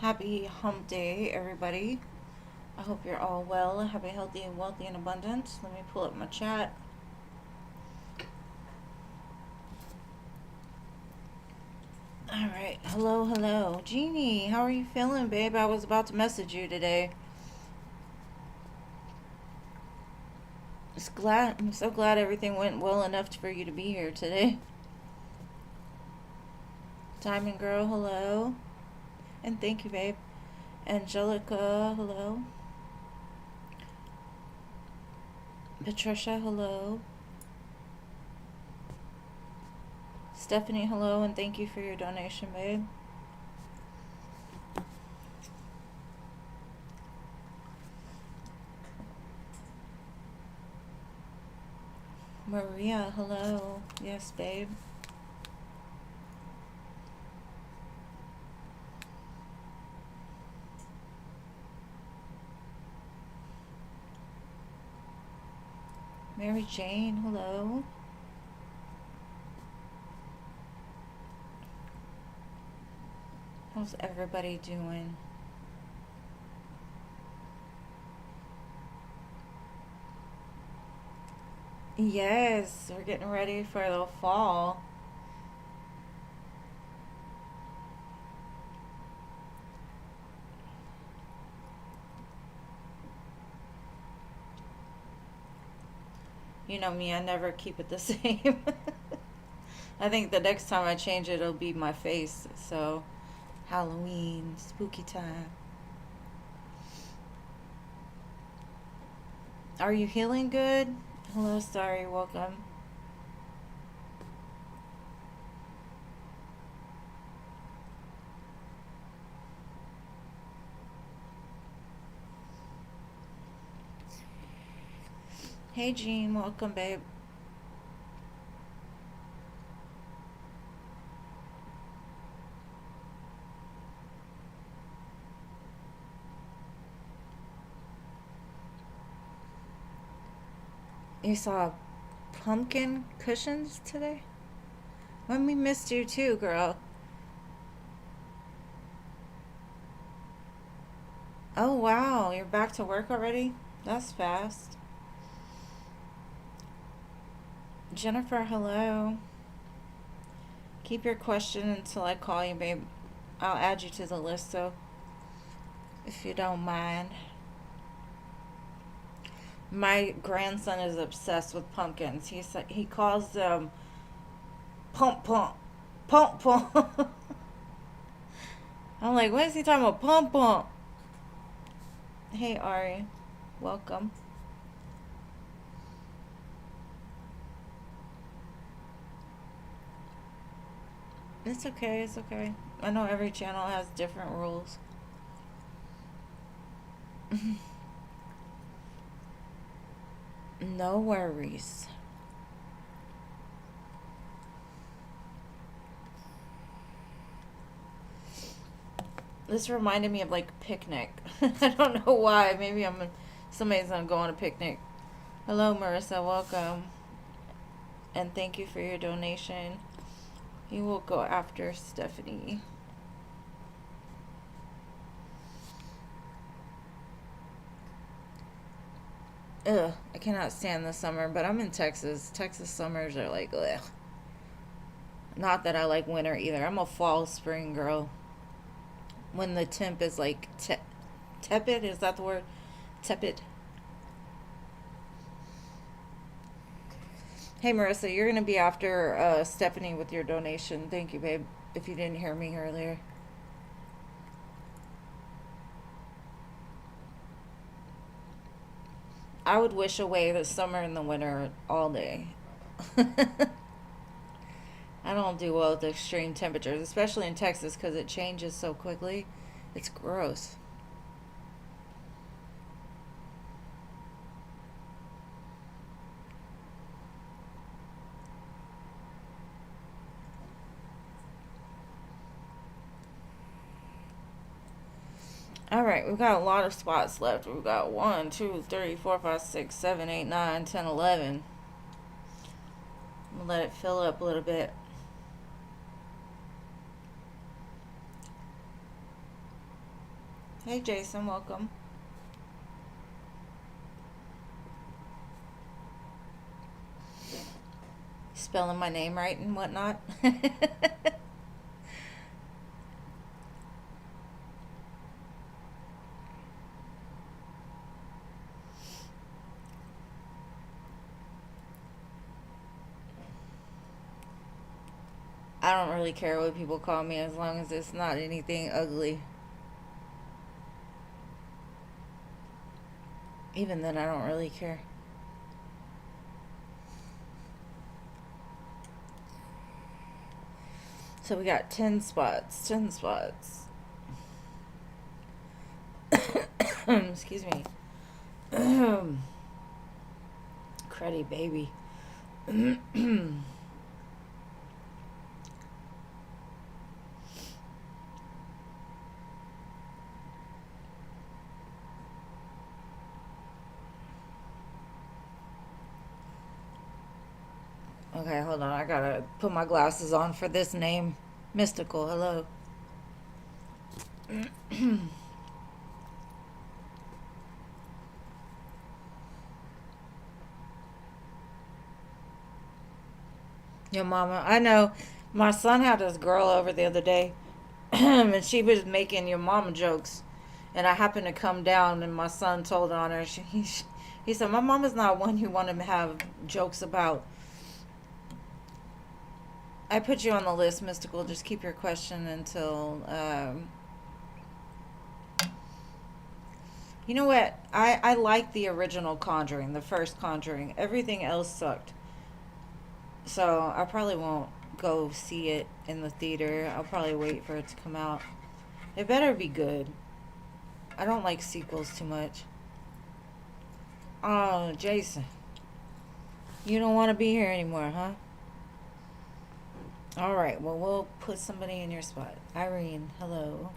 Happy hump day, everybody. I hope you're all well, happy, healthy, and wealthy and abundant. Let me pull up my chat. Alright, hello. Jeannie, how are you feeling, babe? I was about to message you today. I'm so glad everything went well enough for you to be here today. Diamond Girl, hello. And thank you, babe. Angelica, hello. Patricia, hello. Stephanie, hello, and thank you for your donation, babe. Maria, hello. Yes, babe. Mary Jane, hello. How's everybody doing? Yes, we're getting ready for the fall. You know me, I never keep it the same. I think the next time I change it, it'll be my face. So, Halloween, spooky time. Are you healing good? Hello, Starry, welcome. Hey, Jean, welcome, babe. You saw pumpkin cushions today? When we missed you too, girl. Oh, wow, you're back to work already? That's fast. Jennifer, hello. Keep your question until I call you, babe. I'll add you to the list, so if you don't mind. My grandson is obsessed with pumpkins. He calls them pump pump, pump pump. I'm like, what is he talking about? Pump pump. Hey Ari, welcome. It's okay. It's okay. I know every channel has different rules. No worries. This reminded me of like picnic. I don't know why. Maybe somebody's gonna go on a picnic. Hello, Marissa. Welcome, and thank you for your donation. You will go after Stephanie. Ugh, I cannot stand the summer, but I'm in Texas. Texas summers are like, ugh. Not that I like winter either. I'm a fall, spring girl. When the temp is like tepid, is that the word? Tepid. Hey, Marissa, you're going to be after Stephanie with your donation. Thank you, babe, if you didn't hear me earlier. I would wish away the summer and the winter all day. I don't do well with extreme temperatures, especially in Texas because it changes so quickly. It's gross. All right, we've got a lot of spots left. We've got 1, 2, 3, 4, 5, 6, 7, 8, 9, 10, 11. I'm going to let it fill up a little bit. Hey, Jason, welcome. Spelling my name right and whatnot. I don't really care what people call me as long as it's not anything ugly. Even then, I don't really care. So we got 10 spots. 10 spots. Excuse me. Cruddy baby. Okay, hold on. I gotta put my glasses on for this name. Mystical, hello. Your mama. I know. My son had this girl over the other day, and she was making your mama jokes. And I happened to come down, and my son told on her. He said, "My mama's not one you want to have jokes about." I put you on the list, Mystical. Just keep your question until. You know what? I like the original Conjuring, the first Conjuring. Everything else sucked. So I probably won't go see it in the theater. I'll probably wait for it to come out. It better be good. I don't like sequels too much. Oh, Jason. You don't want to be here anymore, huh? Alright, well, we'll put somebody in your spot. Irene, hello.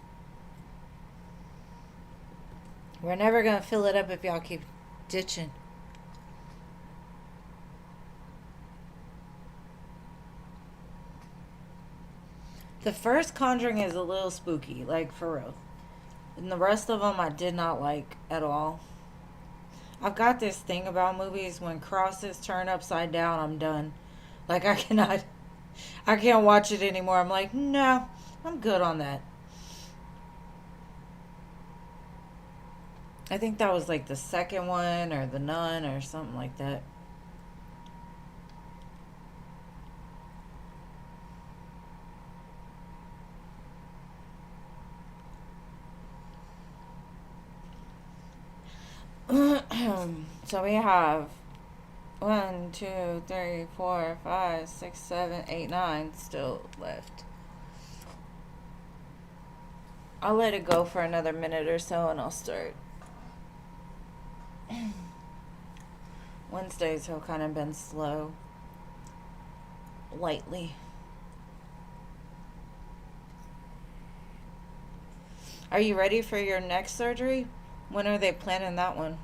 We're never going to fill it up if y'all keep ditching. The first Conjuring is a little spooky, like for real. And the rest of them I did not like at all. I've got this thing about movies, when crosses turn upside down, I'm done. Like, I can't watch it anymore. I'm like, no, I'm good on that. I think that was like the second one or the Nun or something like that. So we have 1, 2, 3, 4, 5, 6, 7, 8, 9 still left. I'll let it go for another minute or so and I'll start. Wednesdays have kind of been slow. Lightly. Are you ready for your next surgery? When are they planning that one?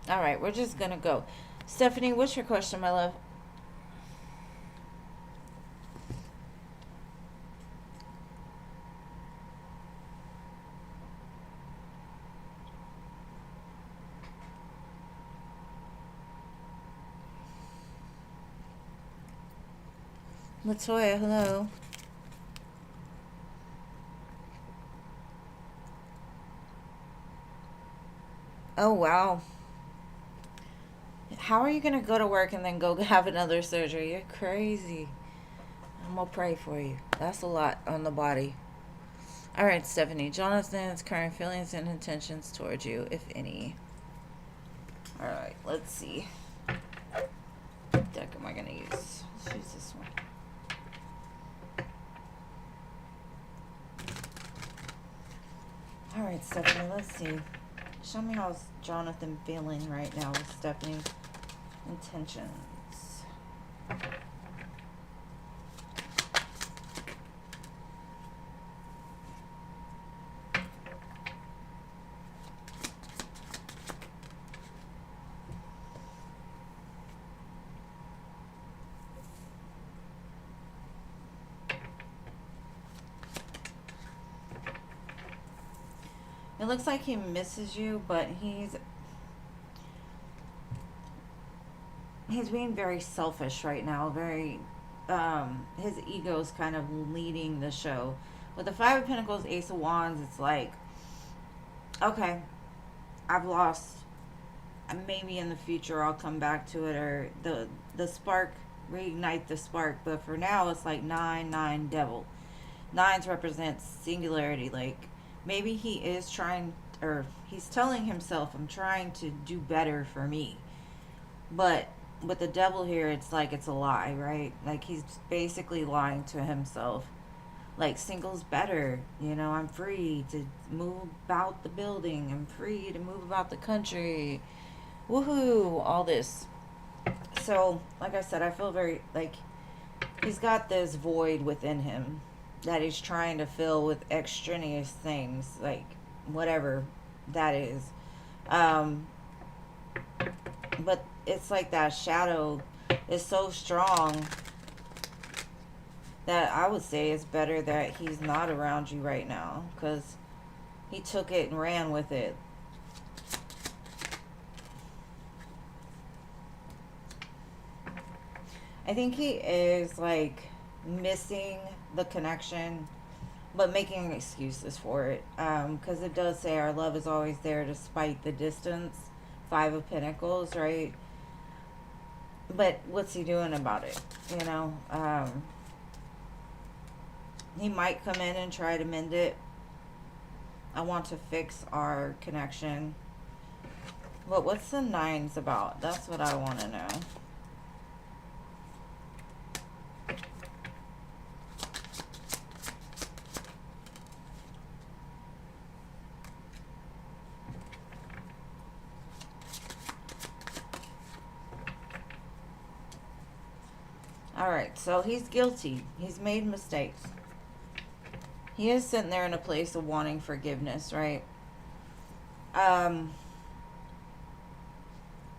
All right, we're just gonna go. Stephanie, what's your question, my love? Latoya, hello. Oh, wow. How are you going to go to work and then go have another surgery? You're crazy. I'm going to pray for you. That's a lot on the body. All right, Stephanie. Jonathan's current feelings and intentions towards you, if any. All right, let's see. What deck am I going to use? Let's use this one. All right, Stephanie, let's see. Show me how's Jonathan feeling right now with Stephanie. Intentions. It looks like he misses you, but he's being very selfish right now. Very, his ego's kind of leading the show. With the Five of Pentacles, Ace of Wands, it's like, okay, I've lost. Maybe in the future I'll come back to it, or the spark, reignite the spark. But for now, it's like 9, devil. Nines represents singularity. Like, maybe he is trying, or he's telling himself, I'm trying to do better for me. But with the devil here, it's like it's a lie, right? Like, he's basically lying to himself. Like, single's better, I'm free to move about the building, I'm free to move about the country, woohoo, all this. So, like I said, I feel very, like, he's got this void within him that he's trying to fill with extraneous things, like, whatever that is. But it's like that shadow is so strong that I would say it's better that he's not around you right now, because he took it and ran with it. I think he is, like, missing the connection, but making excuses for it. Because it does say our love is always there despite the distance. Five of Pentacles, right? But what's he doing about it? He might come in and try to mend it. I want to fix our connection. But what's the nines about? That's what I want to know. Alright, so he's guilty. He's made mistakes. He is sitting there in a place of wanting forgiveness, right? I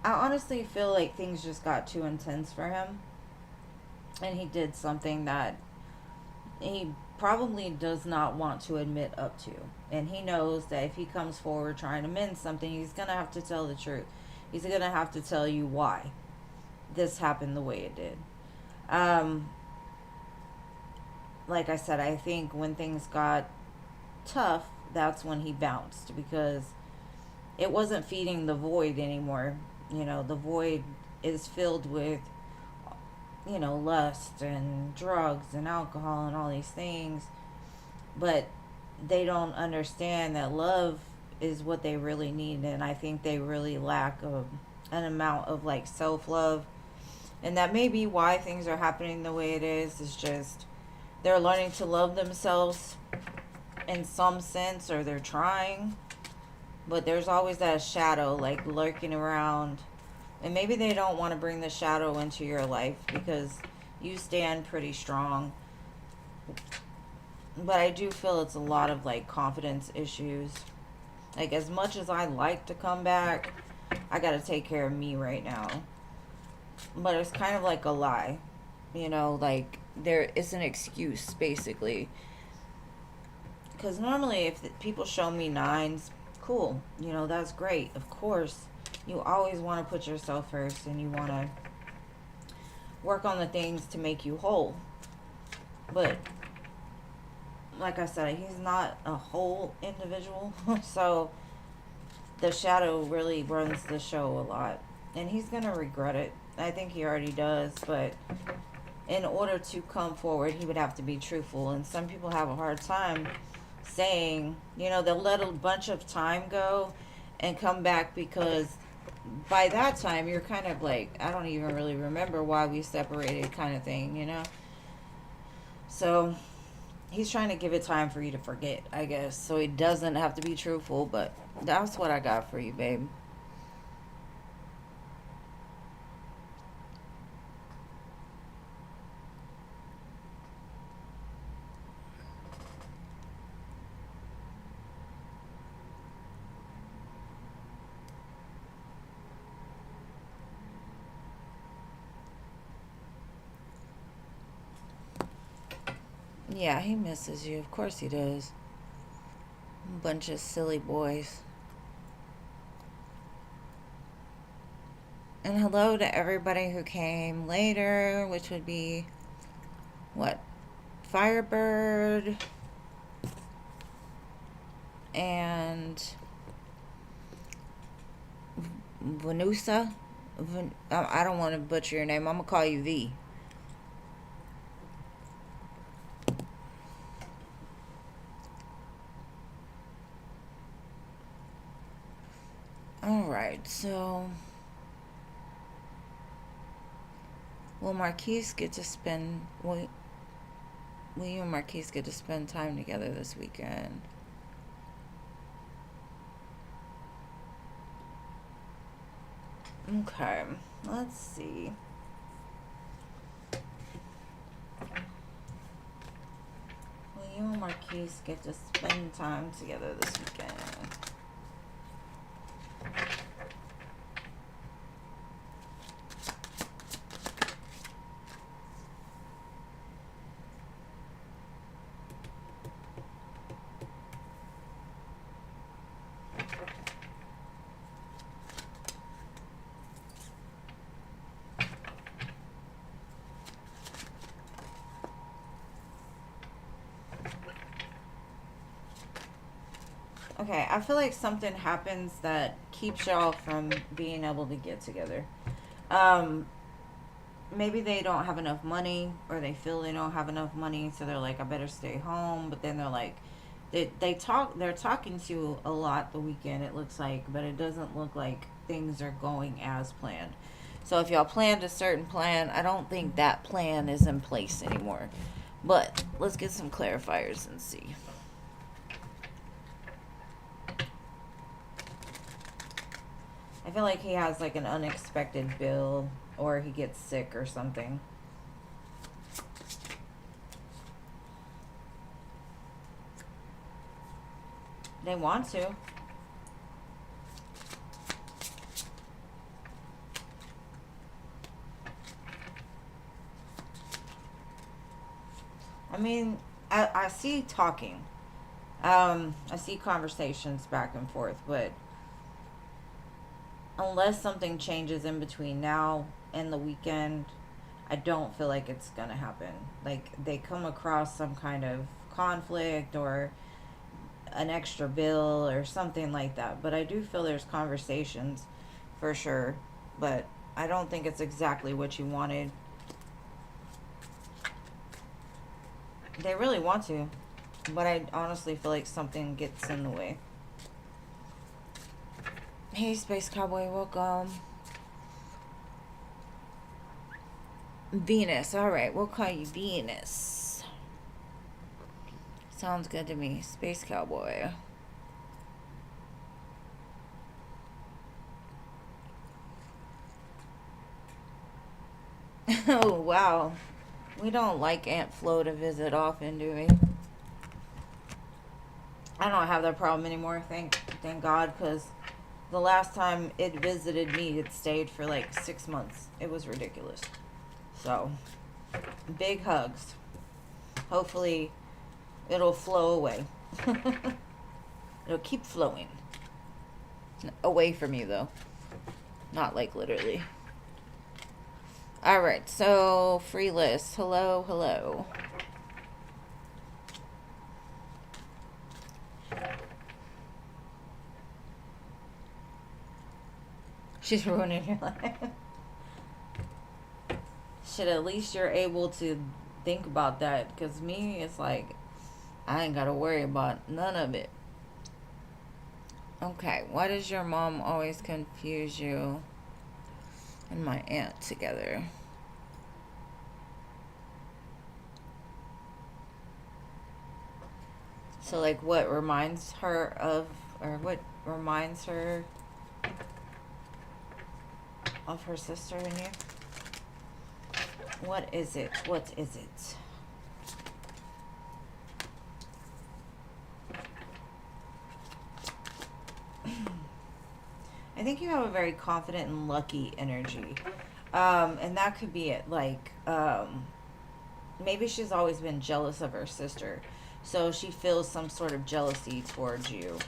honestly feel like things just got too intense for him. And he did something that he probably does not want to admit up to. And he knows that if he comes forward trying to mend something, he's going to have to tell the truth. He's going to have to tell you why this happened the way it did. Like I said, I think when things got tough, that's when he bounced, because it wasn't feeding the void anymore. The void is filled with, lust and drugs and alcohol and all these things. But they don't understand that love is what they really need. And I think they really lack an amount of, like, self-love. And that may be why things are happening the way it is just they're learning to love themselves in some sense, or they're trying. But there's always that shadow, like, lurking around. And maybe they don't want to bring the shadow into your life because you stand pretty strong. But I do feel it's a lot of, like, confidence issues. Like, as much as I like to come back, I got to take care of me right now. But it's kind of like a lie. Like, there is an excuse, basically. Because normally if people show me nines, cool. That's great. Of course, you always want to put yourself first, and you want to work on the things to make you whole. But like I said, he's not a whole individual. So the shadow really runs the show a lot. And he's going to regret it. I think he already does. But in order to come forward, he would have to be truthful. And some people have a hard time saying, they'll let a bunch of time go and come back, because by that time you're kind of like, I don't even really remember why we separated, kind of thing, So he's trying to give it time for you to forget, I guess, so he doesn't have to be truthful. But that's what I got for you, babe. Yeah, he misses you. Of course he does. Bunch of silly boys. And hello to everybody who came later, which would be, what, Firebird and Vanusa. I don't want to butcher your name. I'm going to call you V. Alright, so will Marquise get to spend... Will you and Marquise get to spend time together this weekend? Okay, let's see. Will you and Marquise get to spend time together this weekend? Okay, I feel like something happens that keeps y'all from being able to get together. Maybe they don't have enough money, or they feel they don't have enough money, so they're like, I better stay home. But then they're like, they're talking to you a lot the weekend, it looks like, but it doesn't look like things are going as planned. So if y'all planned a certain plan, I don't think that plan is in place anymore. But let's get some clarifiers and see. I feel like he has like an unexpected bill, or he gets sick or something. They want to. I mean, I see talking. I see conversations back and forth, but unless something changes in between now and the weekend, I don't feel like it's gonna happen. Like, they come across some kind of conflict or an extra bill or something like that. But I do feel there's conversations for sure. But I don't think it's exactly what you wanted. They really want to, but I honestly feel like something gets in the way. Hey, Space Cowboy, welcome. Venus, alright, we'll call you Venus. Sounds good to me, Space Cowboy. Oh, wow. We don't like Aunt Flo to visit often, do we? I don't have that problem anymore, thank God, because the last time it visited me, it stayed for like 6 months. It was ridiculous. So, big hugs. Hopefully, it'll flow away. It'll keep flowing. Away from you, though. Not like literally. Alright, so free list. Hello, hello. She's ruining your life. Shit, at least you're able to think about that. Because me, it's like, I ain't got to worry about none of it. Okay, why does your mom always confuse you and my aunt together? So, like, what reminds her of, or what reminds her of her sister and you? What is it? What is it? I think you have a very confident and lucky energy. And that could be it. Like, maybe she's always been jealous of her sister. So she feels some sort of jealousy towards you.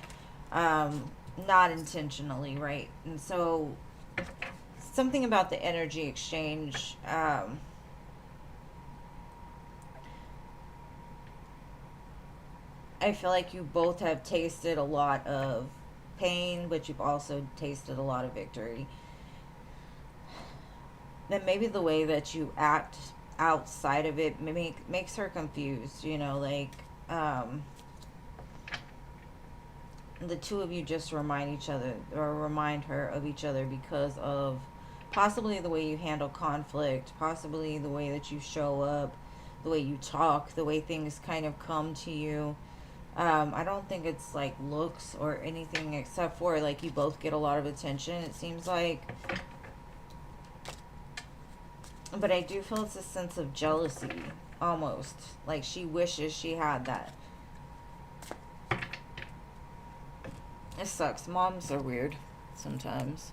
Not intentionally, right? And so something about the energy exchange. I feel like you both have tasted a lot of pain, but you've also tasted a lot of victory. And maybe the way that you act outside of it makes her confused, you know, like the two of you just remind each other or remind her of each other because of possibly the way you handle conflict, possibly the way that you show up, the way you talk, the way things kind of come to you. I don't think it's like looks or anything except for like you both get a lot of attention, it seems like. But I do feel it's a sense of jealousy, almost. Like she wishes she had that. It sucks. Moms are weird sometimes.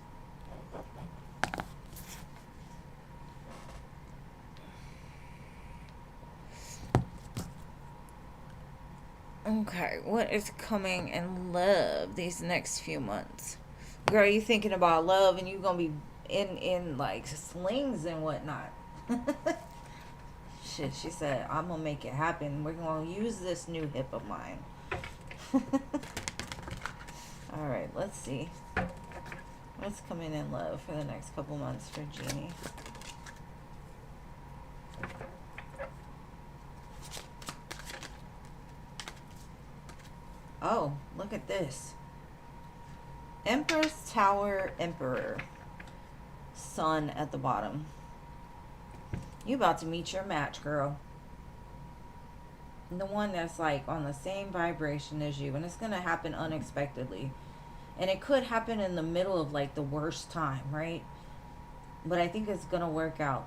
Okay, what is coming in love these next few months? Girl, you thinking about love and you gonna be in like slings and whatnot. Shit, she said, I'm gonna make it happen. We're gonna use this new hip of mine. Alright, let's see. What's coming in love for the next couple months for Jeannie? Oh, look at this. Empress, Tower, Emperor. Sun at the bottom. You about to meet your match, girl. The one that's like on the same vibration as you. And it's going to happen unexpectedly. And it could happen in the middle of like the worst time, right? But I think it's going to work out.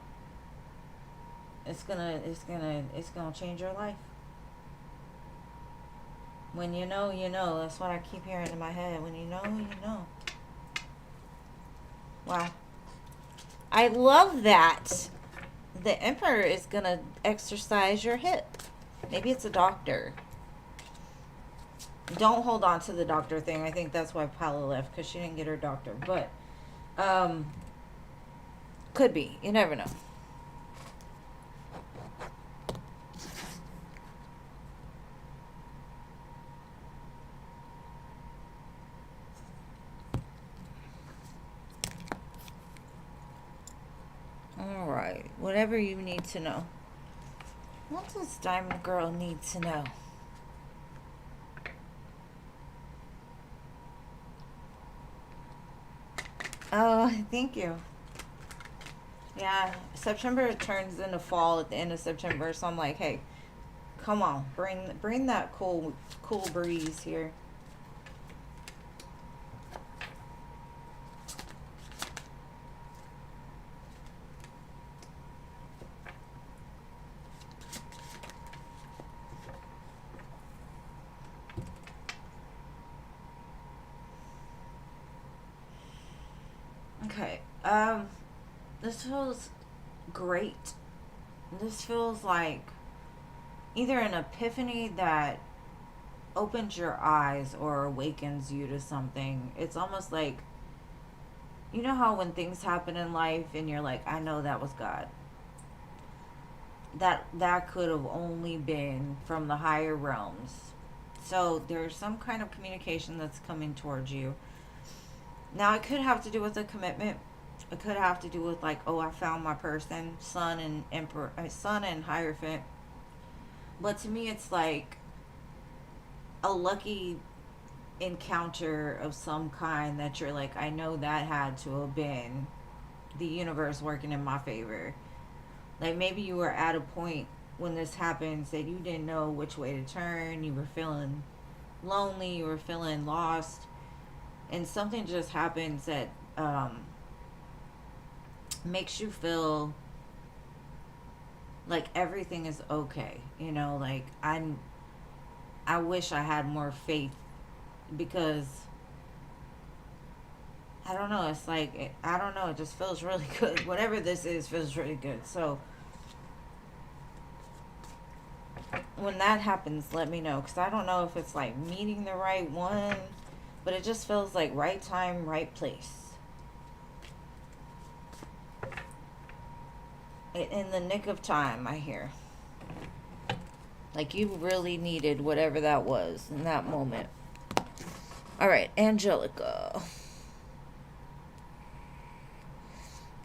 It's gonna change your life. When you know, you know. That's what I keep hearing in my head. When you know, you know. Wow. I love that. The Emperor is going to exercise your hip. Maybe it's a doctor. Don't hold on to the doctor thing. I think that's why Paula left, because she didn't get her doctor. But, could be. You never know. Alright. Whatever you need to know. What does Diamond Girl need to know? Oh, thank you. Yeah, September turns into fall at the end of September, so I'm like, hey, come on, bring that cool breeze here. Okay, this feels great. This feels like either an epiphany that opens your eyes or awakens you to something. It's almost like, you know how when things happen in life and you're like, I know that was God. That could have only been from the higher realms. So there's some kind of communication that's coming towards you. Now it could have to do with a commitment. It could have to do with like, oh, I found my person, Sun and Emperor, Sun and Hierophant. But to me, it's like a lucky encounter of some kind that you're like, I know that had to have been the universe working in my favor. Like maybe you were at a point when this happened that you didn't know which way to turn. You were feeling lonely. You were feeling lost. And something just happens that makes you feel like everything is okay. You know, like I wish I had more faith, because I don't know, it's like, I don't know, it just feels really good. Whatever this is feels really good. So when that happens, let me know, because I don't know if it's like meeting the right one, but it just feels like right time, right place. In the nick of time, I hear. Like you really needed whatever that was in that moment. All right, Angelica.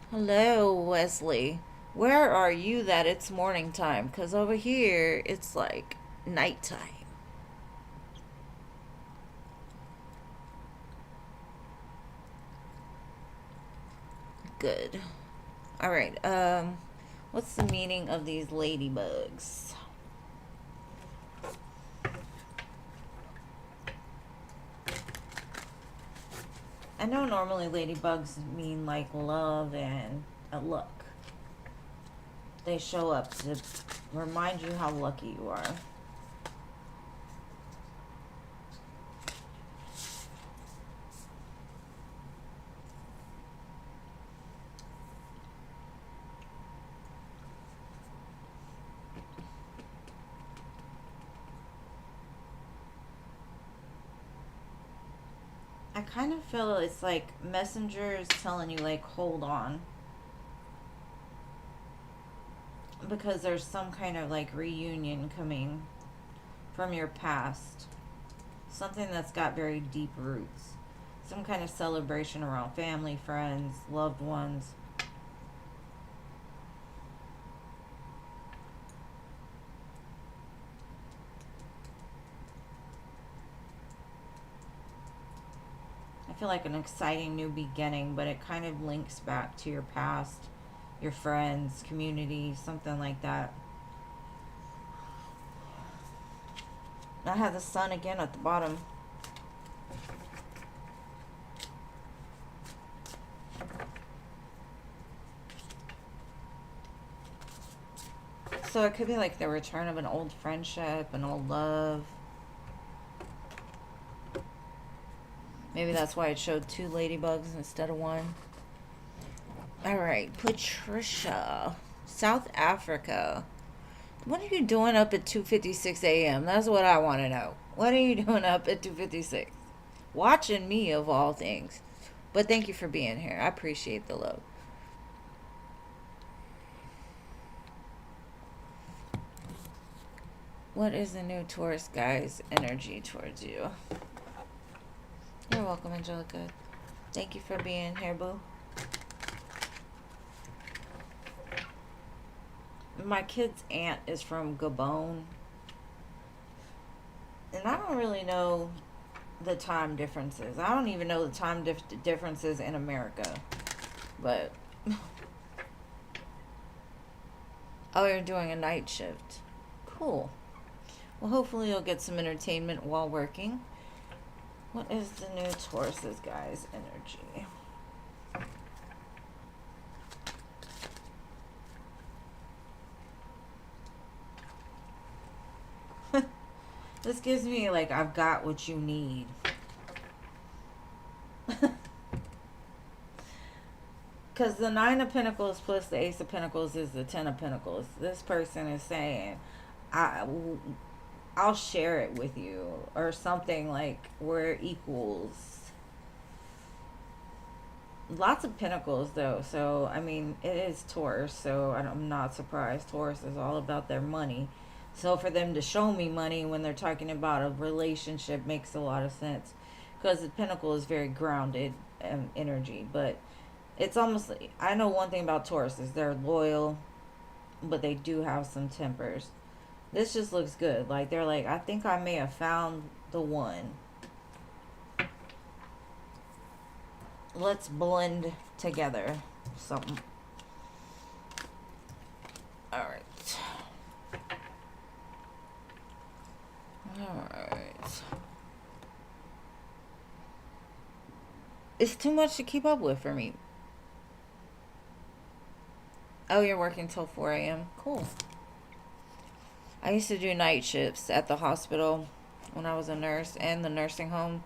Hello, Wesley. Where are you that it's morning time? Because over here, it's like nighttime. Good. All right, what's the meaning of these ladybugs? I know normally ladybugs mean like love and luck. They show up to remind you how lucky you are. I kind of feel it's like messengers telling you like hold on, because there's some kind of like reunion coming from your past, something that's got very deep roots, some kind of celebration around family, friends, loved ones. I feel like an exciting new beginning, but it kind of links back to your past, your friends, community, something like that. I have the sun again at the bottom. So it could be like the return of an old friendship, an old love. Maybe that's why it showed 2 ladybugs instead of 1. All right, Patricia, South Africa. What are you doing up at 2:56 a.m.? That's what I want to know. What are you doing up at 2:56? Watching me, of all things. But thank you for being here. I appreciate the love. What is the new Taurus guy's energy towards you? You're welcome, Angelica. Thank you for being here, boo. My kid's aunt is from Gabon. And I don't really know the time differences. I don't even know the time differences in America. But... oh, you're doing a night shift. Cool. Well, hopefully you'll get some entertainment while working. What is the new Taurus's guy's energy? This gives me like I've got what you need. Because the 9 of Pentacles plus the Ace of Pentacles is the 10 of Pentacles. This person is saying, I'll share it with you, or something like we're equals. Lots of Pentacles though, so I mean it is Taurus, so I'm not surprised. Taurus is all about their money, so for them to show me money when they're talking about a relationship makes a lot of sense, because the Pentacle is very grounded energy. But it's almost like, I know one thing about Taurus is they're loyal, but they do have some tempers. This just looks good. Like they're like, I think I may have found the one. Let's blend together something. Alright. Alright. It's too much to keep up with for me. Oh, you're working till 4 a.m.? Cool. I used to do night shifts at the hospital when I was a nurse and the nursing home.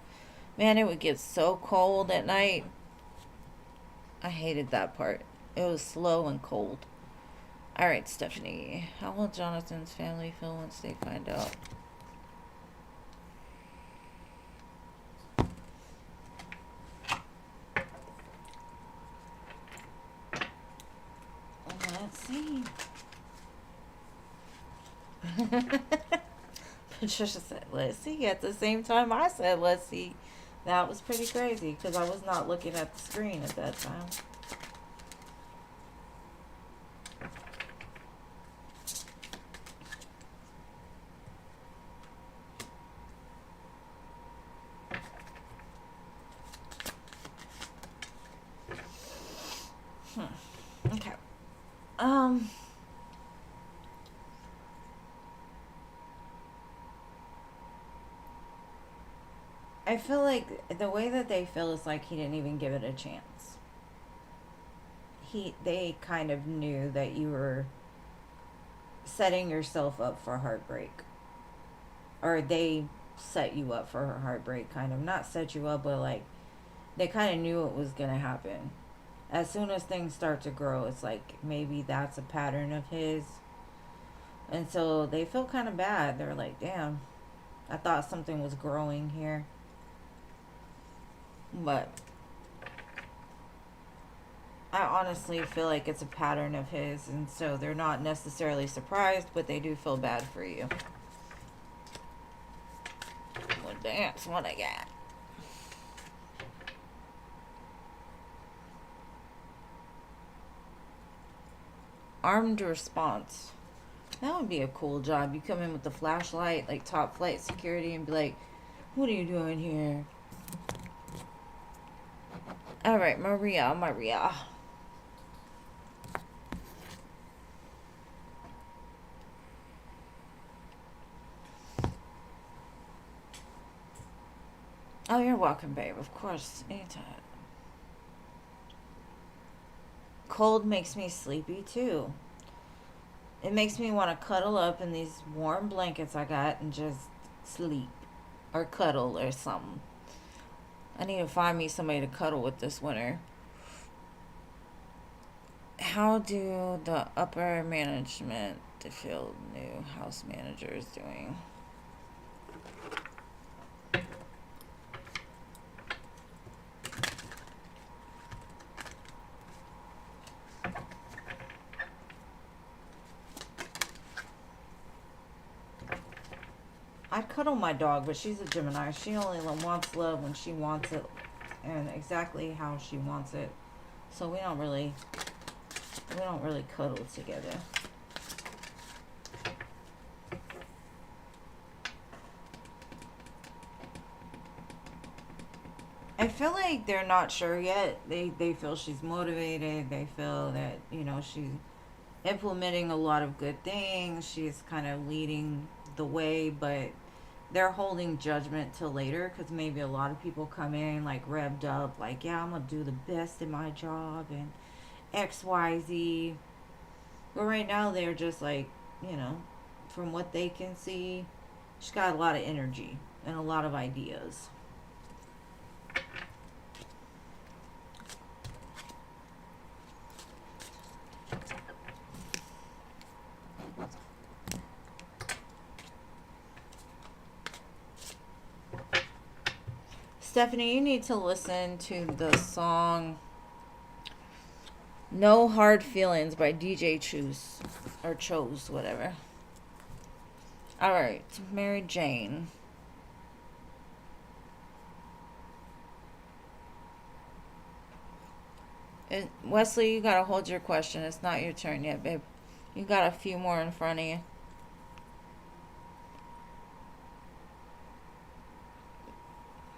Man, it would get so cold at night. I hated that part. It was slow and cold. All right, Stephanie. How will Jonathan's family feel once they find out? Let's see. Patricia said, let's see. At the same time I said, let's see. That was pretty crazy because I was not looking at the screen at that time. Okay. I feel like the way that they feel is like he didn't even give it a chance. They kind of knew that you were setting yourself up for heartbreak. Or they set you up for heartbreak, kind of. Not set you up, but like they kind of knew it was going to happen. As soon as things start to grow, it's like maybe that's a pattern of his. And so they feel kind of bad. They're like, damn, I thought something was growing here. But I honestly feel like it's a pattern of his. And so they're not necessarily surprised, but they do feel bad for you. Well, that's what I got. Armed response. That would be a cool job. You come in with the flashlight, like top flight security, and be like, what are you doing here? All right, Maria. Oh, you're welcome, babe. Of course, anytime. Cold makes me sleepy, too. It makes me want to cuddle up in these warm blankets I got and just sleep. Or cuddle or something. I need to find me somebody to cuddle with this winter. How do the upper management feel new house managers doing? I cuddle my dog, but she's a Gemini. She only wants love when she wants it and exactly how she wants it. So we don't really cuddle together. I feel like they're not sure yet. They feel she's motivated. They feel that, you know, she's implementing a lot of good things. She's kind of leading the way, but they're holding judgment till later because maybe a lot of people come in like revved up, like, yeah, I'm gonna do the best in my job and XYZ. But right now they're just like, you know, from what they can see, she's got a lot of energy and a lot of ideas. Stephanie, you need to listen to the song No Hard Feelings by DJ Choose. Or Chose, whatever. Alright, Mary Jane. Wesley, you gotta hold your question. It's not your turn yet, babe. You got a few more in front of you.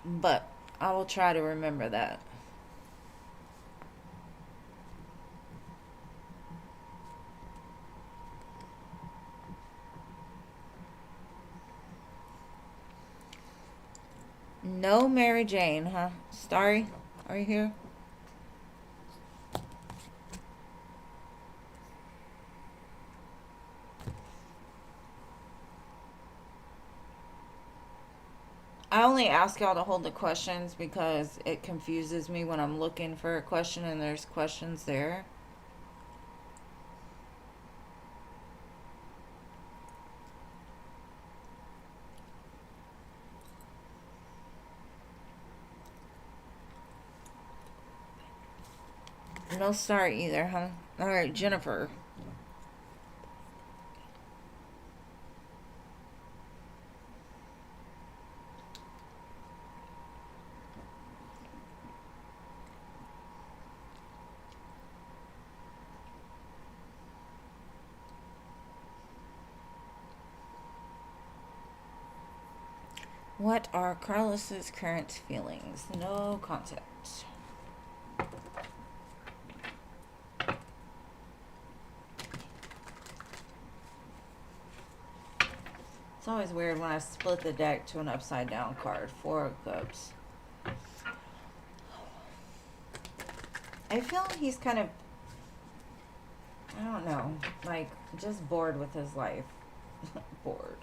But I will try to remember that. No Mary Jane, huh? Starry, are you here? I only ask y'all to hold the questions because it confuses me when I'm looking for a question and there's questions there. No star either, huh? Alright, Jennifer. What are Carlos's current feelings? No contact. It's always weird when I split the deck to an upside down card. 4 of Cups. I feel he's kind of, I don't know, like just bored with his life. Bored.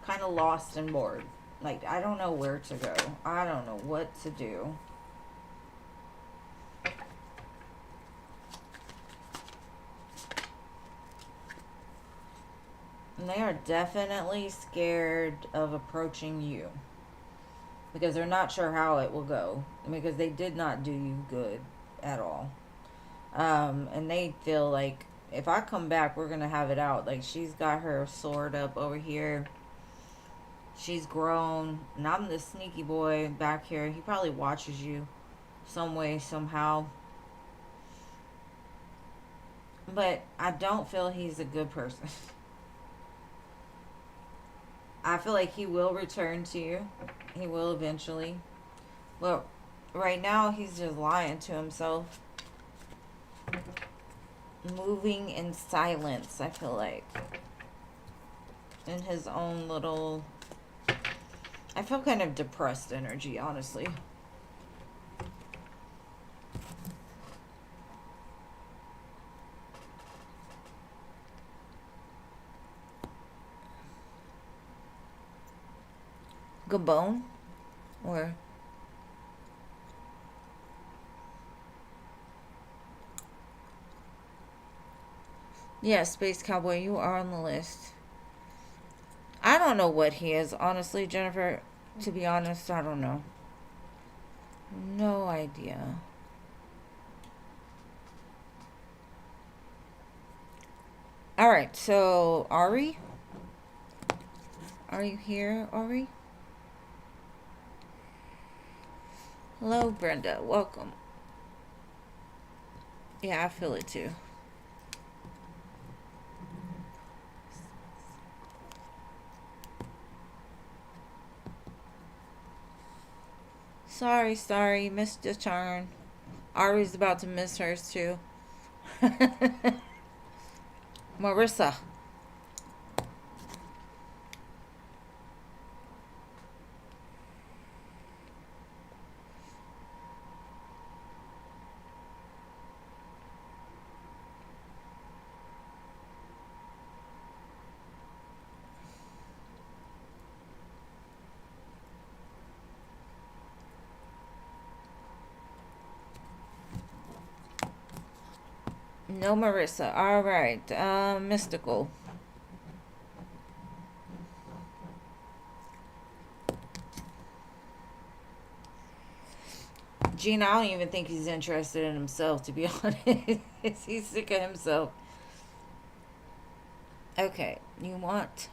Kind of lost and bored. Like, I don't know where to go. I don't know what to do. And they are definitely scared of approaching you. Because they're not sure how it will go. Because they did not do you good at all. And they feel like, if I come back, we're going to have it out. Like, she's got her sword up over here. She's grown, and I'm the sneaky boy back here. He probably watches you some way, somehow. But I don't feel he's a good person. I feel like he will return to you. He will eventually. But right now, he's just lying to himself. Moving in silence, I feel like. In his own little... I feel kind of depressed energy, honestly. Gabon? Or... yeah, Space Cowboy, you are on the list. I don't know what he is, honestly, Jennifer. To be honest, I don't know. No idea. Alright, so, Ari? Are you here, Ari? Hello, Brenda. Welcome. Yeah, I feel it too. Sorry, missed the turn. Ari's about to miss hers too. Marissa. No Marissa. Alright. Mystical. Gene, I don't even think he's interested in himself, to be honest. He's sick of himself. Okay. You want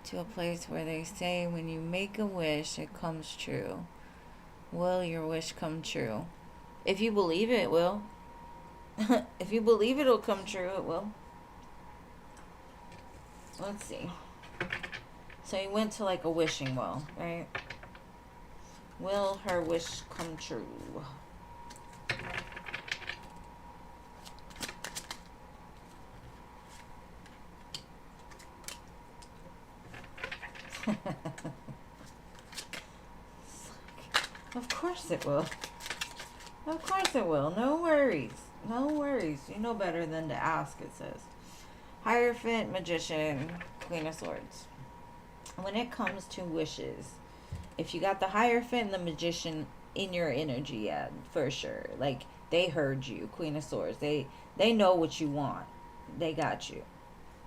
to a place where they say when you make a wish, it comes true. Will your wish come true? If you believe it, it will. If you believe it'll come true, it will. Let's see. So you went to like a wishing well, right? Will her wish come true? Of course it will. Of course it will. No worries. No worries. You know better than to ask, it says. Hierophant, Magician, Queen of Swords. When it comes to wishes, if you got the Hierophant and the Magician in your energy, yeah, for sure. Like, they heard you, Queen of Swords. They know what you want. They got you.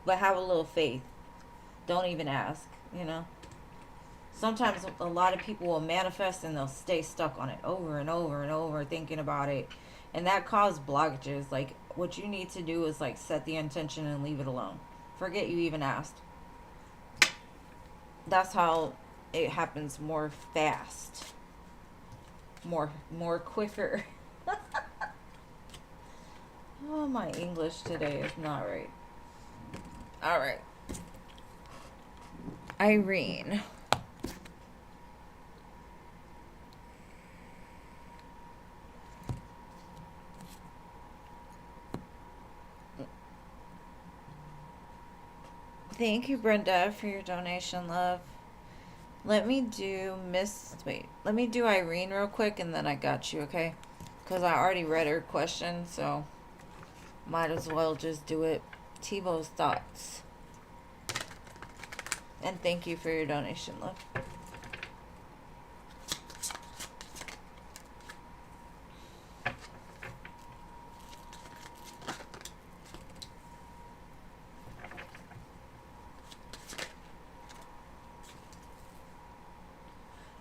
But have a little faith. Don't even ask, you know? Sometimes a lot of people will manifest and they'll stay stuck on it over and over and over, thinking about it. And that causes blockages. Like, what you need to do is, like, set the intention and leave it alone. Forget you even asked. That's how it happens more fast. More quicker. Oh, my English today is not right. All right. Irene. Thank you, Brenda, for your donation, love. Let me do let me do Irene real quick, and then I got you, okay? Because I already read her question, so might as well just do it. Tebow's thoughts. And thank you for your donation, love.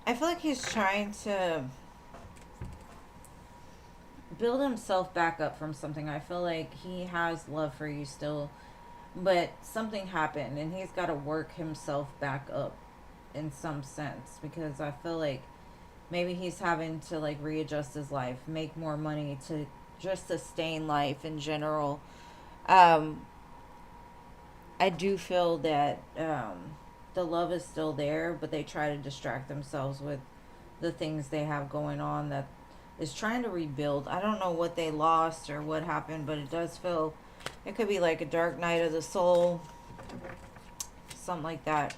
I feel like he's trying to build himself back up from something. I feel like he has love for you still, but something happened and he's got to work himself back up in some sense, because I feel like maybe he's having to, like, readjust his life, make more money to just sustain life in general. I do feel that the love is still there, but they try to distract themselves with the things they have going on that is trying to rebuild. I don't know what they lost or what happened, but it does feel, it could be like a dark night of the soul, something like that.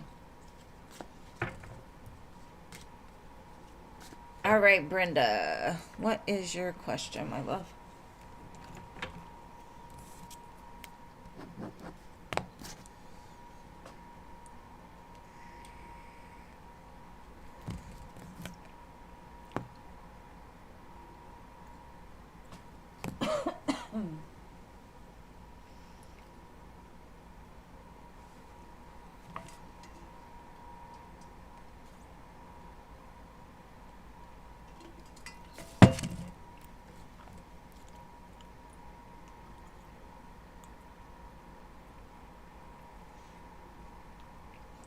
All right, Brenda, what is your question, my love?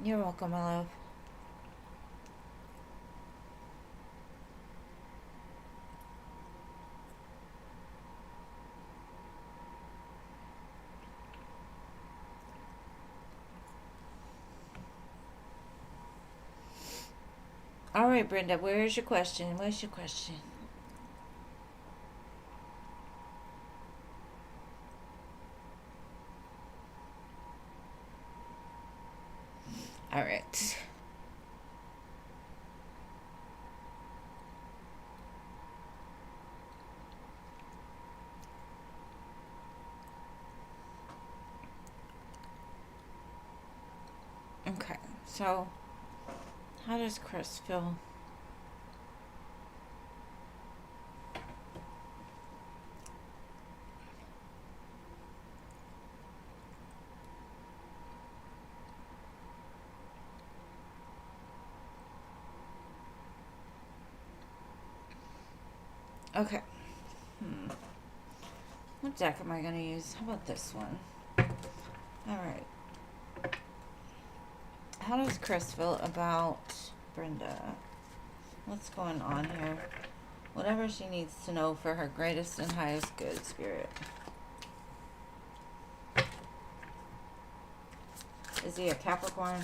You're welcome, my love. All right, Brenda, where's your question? Where's your question? All right. Okay, so how does Chris feel? Okay. What deck am I going to use? How about this one? All right. How does Chris feel about Brenda? What's going on here? Whatever she needs to know for her greatest and highest good, Spirit. Is he a Capricorn?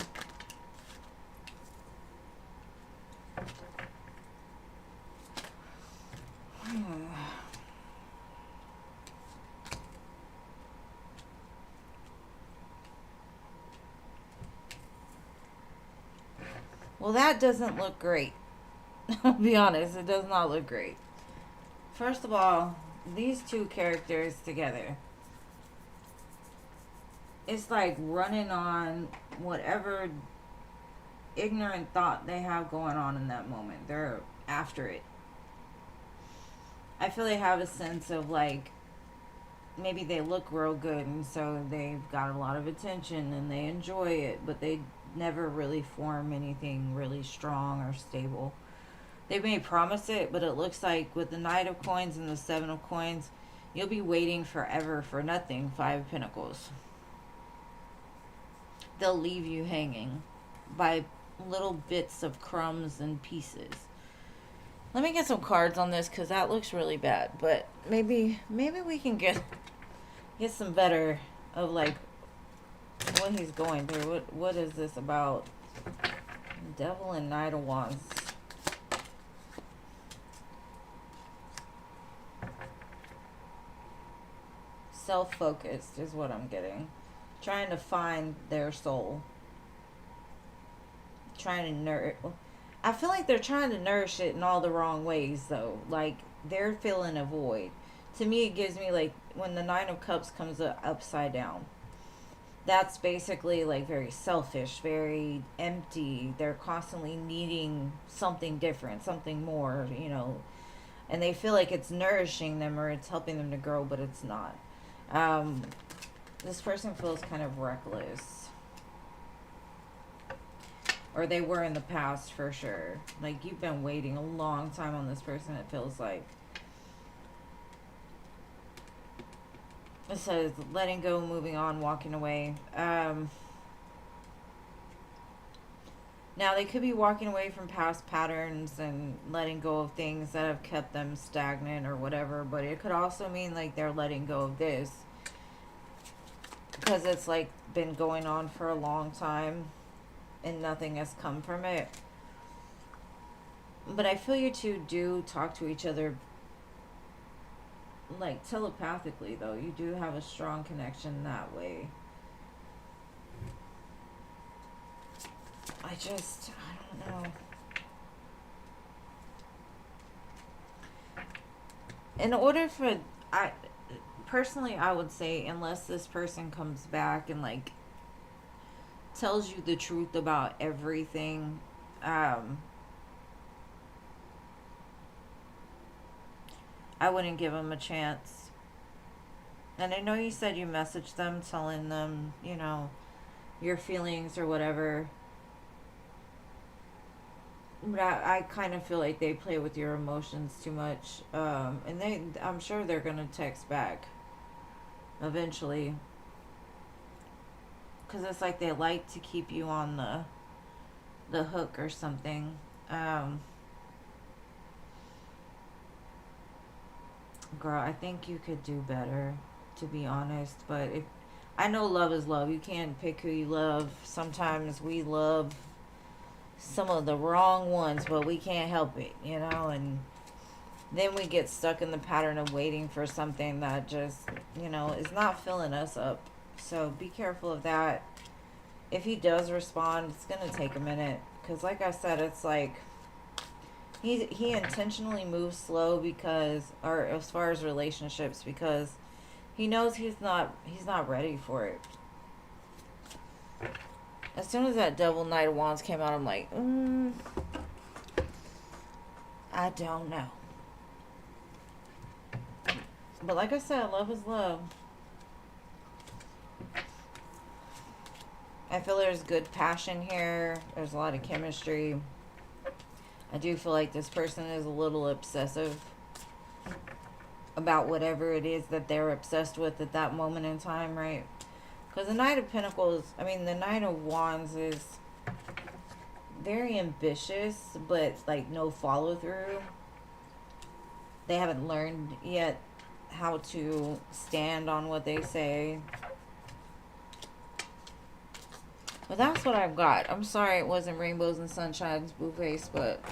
Well, that doesn't look great. I'll be honest, it does not look great. First of all, these two characters together, it's like running on whatever ignorant thought they have going on in that moment. They're after it. I feel they have a sense of, like, maybe they look real good and so they've got a lot of attention and they enjoy it, but they never really form anything really strong or stable. They may promise it, but it looks like with the Knight of Coins and the Seven of Coins, you'll be waiting forever for nothing. Five of Pentacles. They'll leave you hanging by little bits of crumbs and pieces. Let me get some cards on this because that looks really bad. But maybe we can get some better of like what he's going through. What is this about? Devil and Knight of Wands. Self-focused is what I'm getting. Trying to find their soul. Trying to nourish. I feel like they're trying to nourish it in all the wrong ways, though. Like, they're filling a void. To me, it gives me, like, when the Nine of Cups comes upside down. That's basically, like, very selfish, very empty. They're constantly needing something different, something more, you know. And they feel like it's nourishing them or it's helping them to grow, but it's not. This person feels kind of reckless. Or they were in the past for sure. Like, you've been waiting a long time on this person, it feels like. It says letting go, moving on, walking away. Now, they could be walking away from past patterns and letting go of things that have kept them stagnant or whatever. But it could also mean, like, they're letting go of this. Because it's, like, been going on for a long time. And nothing has come from it. But I feel you two do talk to each other, like, telepathically, though. You do have a strong connection that way. I don't know. In order for, personally, I would say, unless this person comes back and, like, tells you the truth about everything, I wouldn't give them a chance. And I know you said you messaged them telling them, you know, your feelings or whatever, but I kind of feel like they play with your emotions too much. And I'm sure they're gonna text back eventually. Because it's like they like to keep you on the hook or something. Girl, I think you could do better, to be honest. But I know love is love. You can't pick who you love. Sometimes we love some of the wrong ones, but we can't help it, you know? And then we get stuck in the pattern of waiting for something that just, you know, is not filling us up. So be careful of that. If he does respond, it's going to take a minute. Because like I said, it's like he intentionally moves slow because, or as far as relationships, because he knows he's not ready for it. As soon as that Devil Knight of Wands came out, I'm like, I don't know. But like I said, love is love. I feel there's good passion here. There's a lot of chemistry. I do feel like this person is a little obsessive about whatever it is that they're obsessed with at that moment in time, right? Because the Knight of Pentacles, the Knight of Wands is very ambitious, but like no follow through. They haven't learned yet how to stand on what they say. But that's what I've got. I'm sorry it wasn't rainbows and sunshines, Blueface, but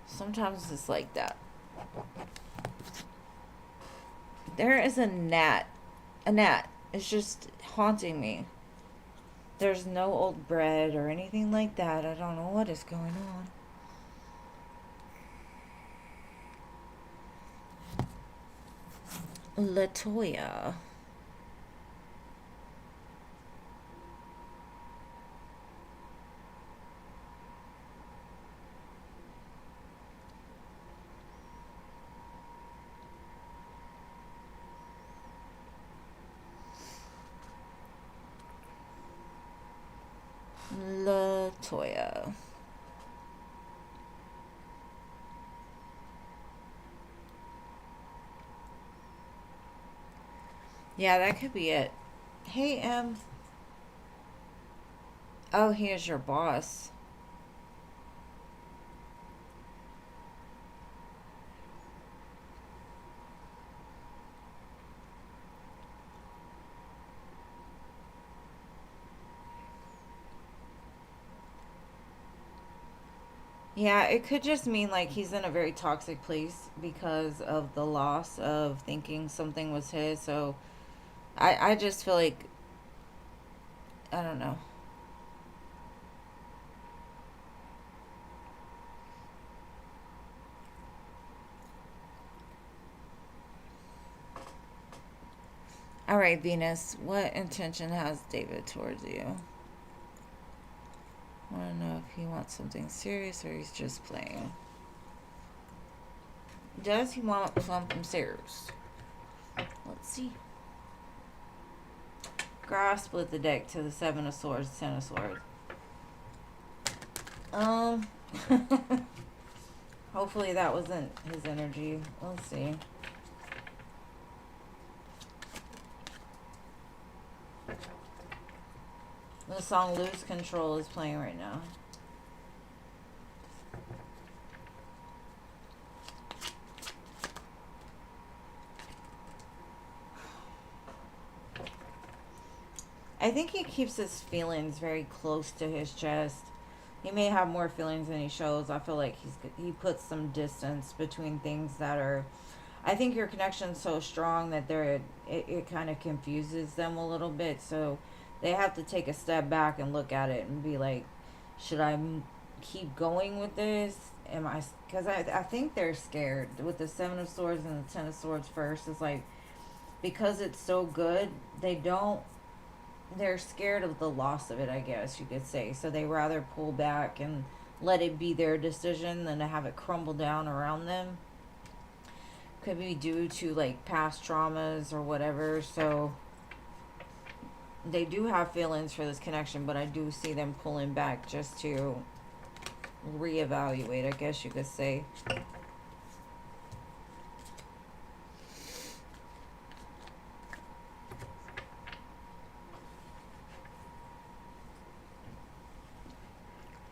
sometimes it's like that. There is a gnat. A gnat. It's just haunting me. There's no old bread or anything like that. I don't know what is going on. Latoya. Toya. Yeah, that could be it. Hey, oh, he is your boss. Yeah, it could just mean like he's in a very toxic place because of the loss of thinking something was his. So I just feel like, I don't know. All right, Venus, what intention has David towards you? I want to know if he wants something serious or he's just playing. Does he want something serious? Let's see. Grass split the deck to the 7 of Swords, 10 of Swords. Hopefully that wasn't his energy. Let's see. The song Lose Control is playing right now. I think he keeps his feelings very close to his chest. He may have more feelings than he shows. I feel like he puts some distance between things that are. I think your connection's so strong that it kind of confuses them a little bit. So they have to take a step back and look at it and be like, should I keep going with this? Am I? Because I think they're scared with the 7 of Swords and the 10 of Swords first. It's like because it's so good, they're scared of the loss of it, I guess you could say. So they rather pull back and let it be their decision than to have it crumble down around them. Could be due to like past traumas or whatever. So they do have feelings for this connection, but I do see them pulling back just to reevaluate, I guess you could say.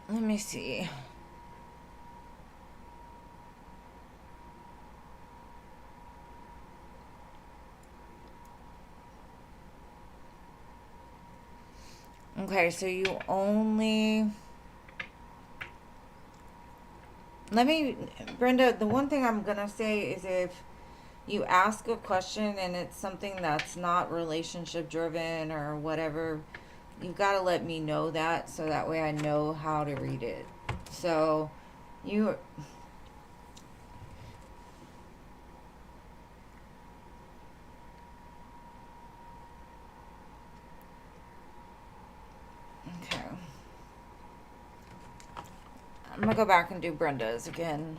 Let me see. Okay, so you only... Brenda, the one thing I'm going to say is if you ask a question and it's something that's not relationship driven or whatever, you've got to let me know that so that way I know how to read it. So, you... Okay. I'm going to go back and do Brenda's again.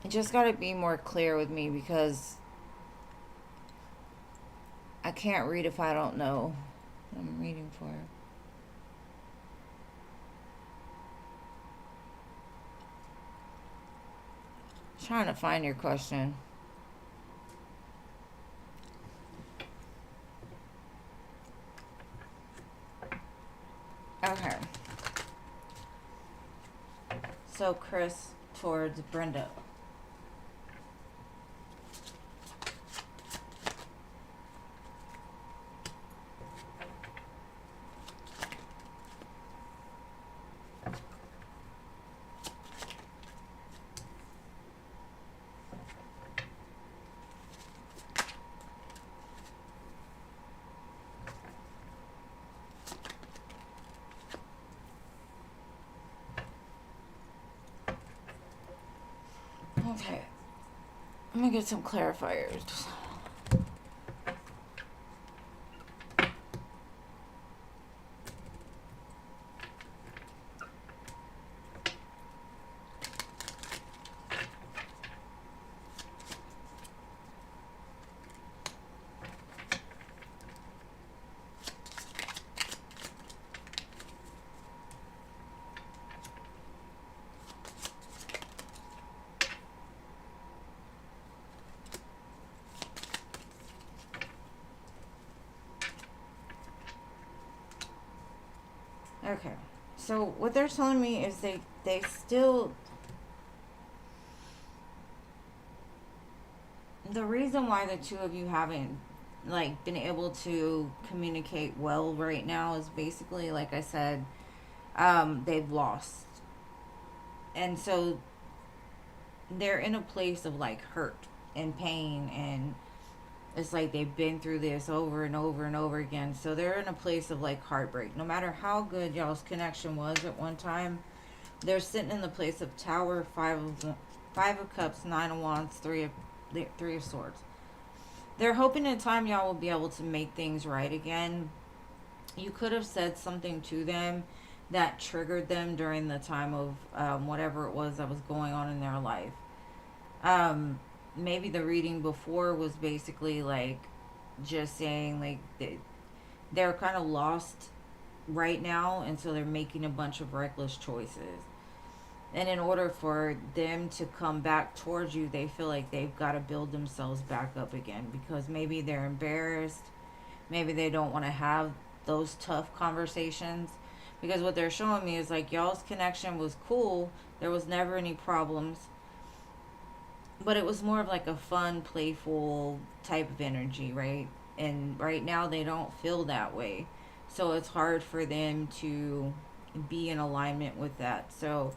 You just got to be more clear with me because I can't read if I don't know what I'm reading for. I'm trying to find your question. Okay. So Chris towards Brenda. Okay. I'm gonna get some clarifiers. Okay. So what they're telling me is they still, the reason why the two of you haven't like been able to communicate well right now is basically, like I said, they've lost. And so they're in a place of like hurt and pain, and it's like they've been through this over and over and over again. So they're in a place of like heartbreak. No matter how good y'all's connection was at one time, they're sitting in the place of Tower, Five of Cups, Nine of Wands, Three of Swords. They're hoping in time y'all will be able to make things right again. You could have said something to them that triggered them during the time of whatever it was that was going on in their life. Maybe the reading before was basically like just saying like they're kind of lost right now, and so they're making a bunch of reckless choices. And in order for them to come back towards you, they feel like they've got to build themselves back up again, because maybe they're embarrassed. Maybe they don't want to have those tough conversations. Because what they're showing me is like y'all's connection was cool. There was never any problems. But it was more of like a fun, playful type of energy, right? And right now they don't feel that way. So it's hard for them to be in alignment with that. So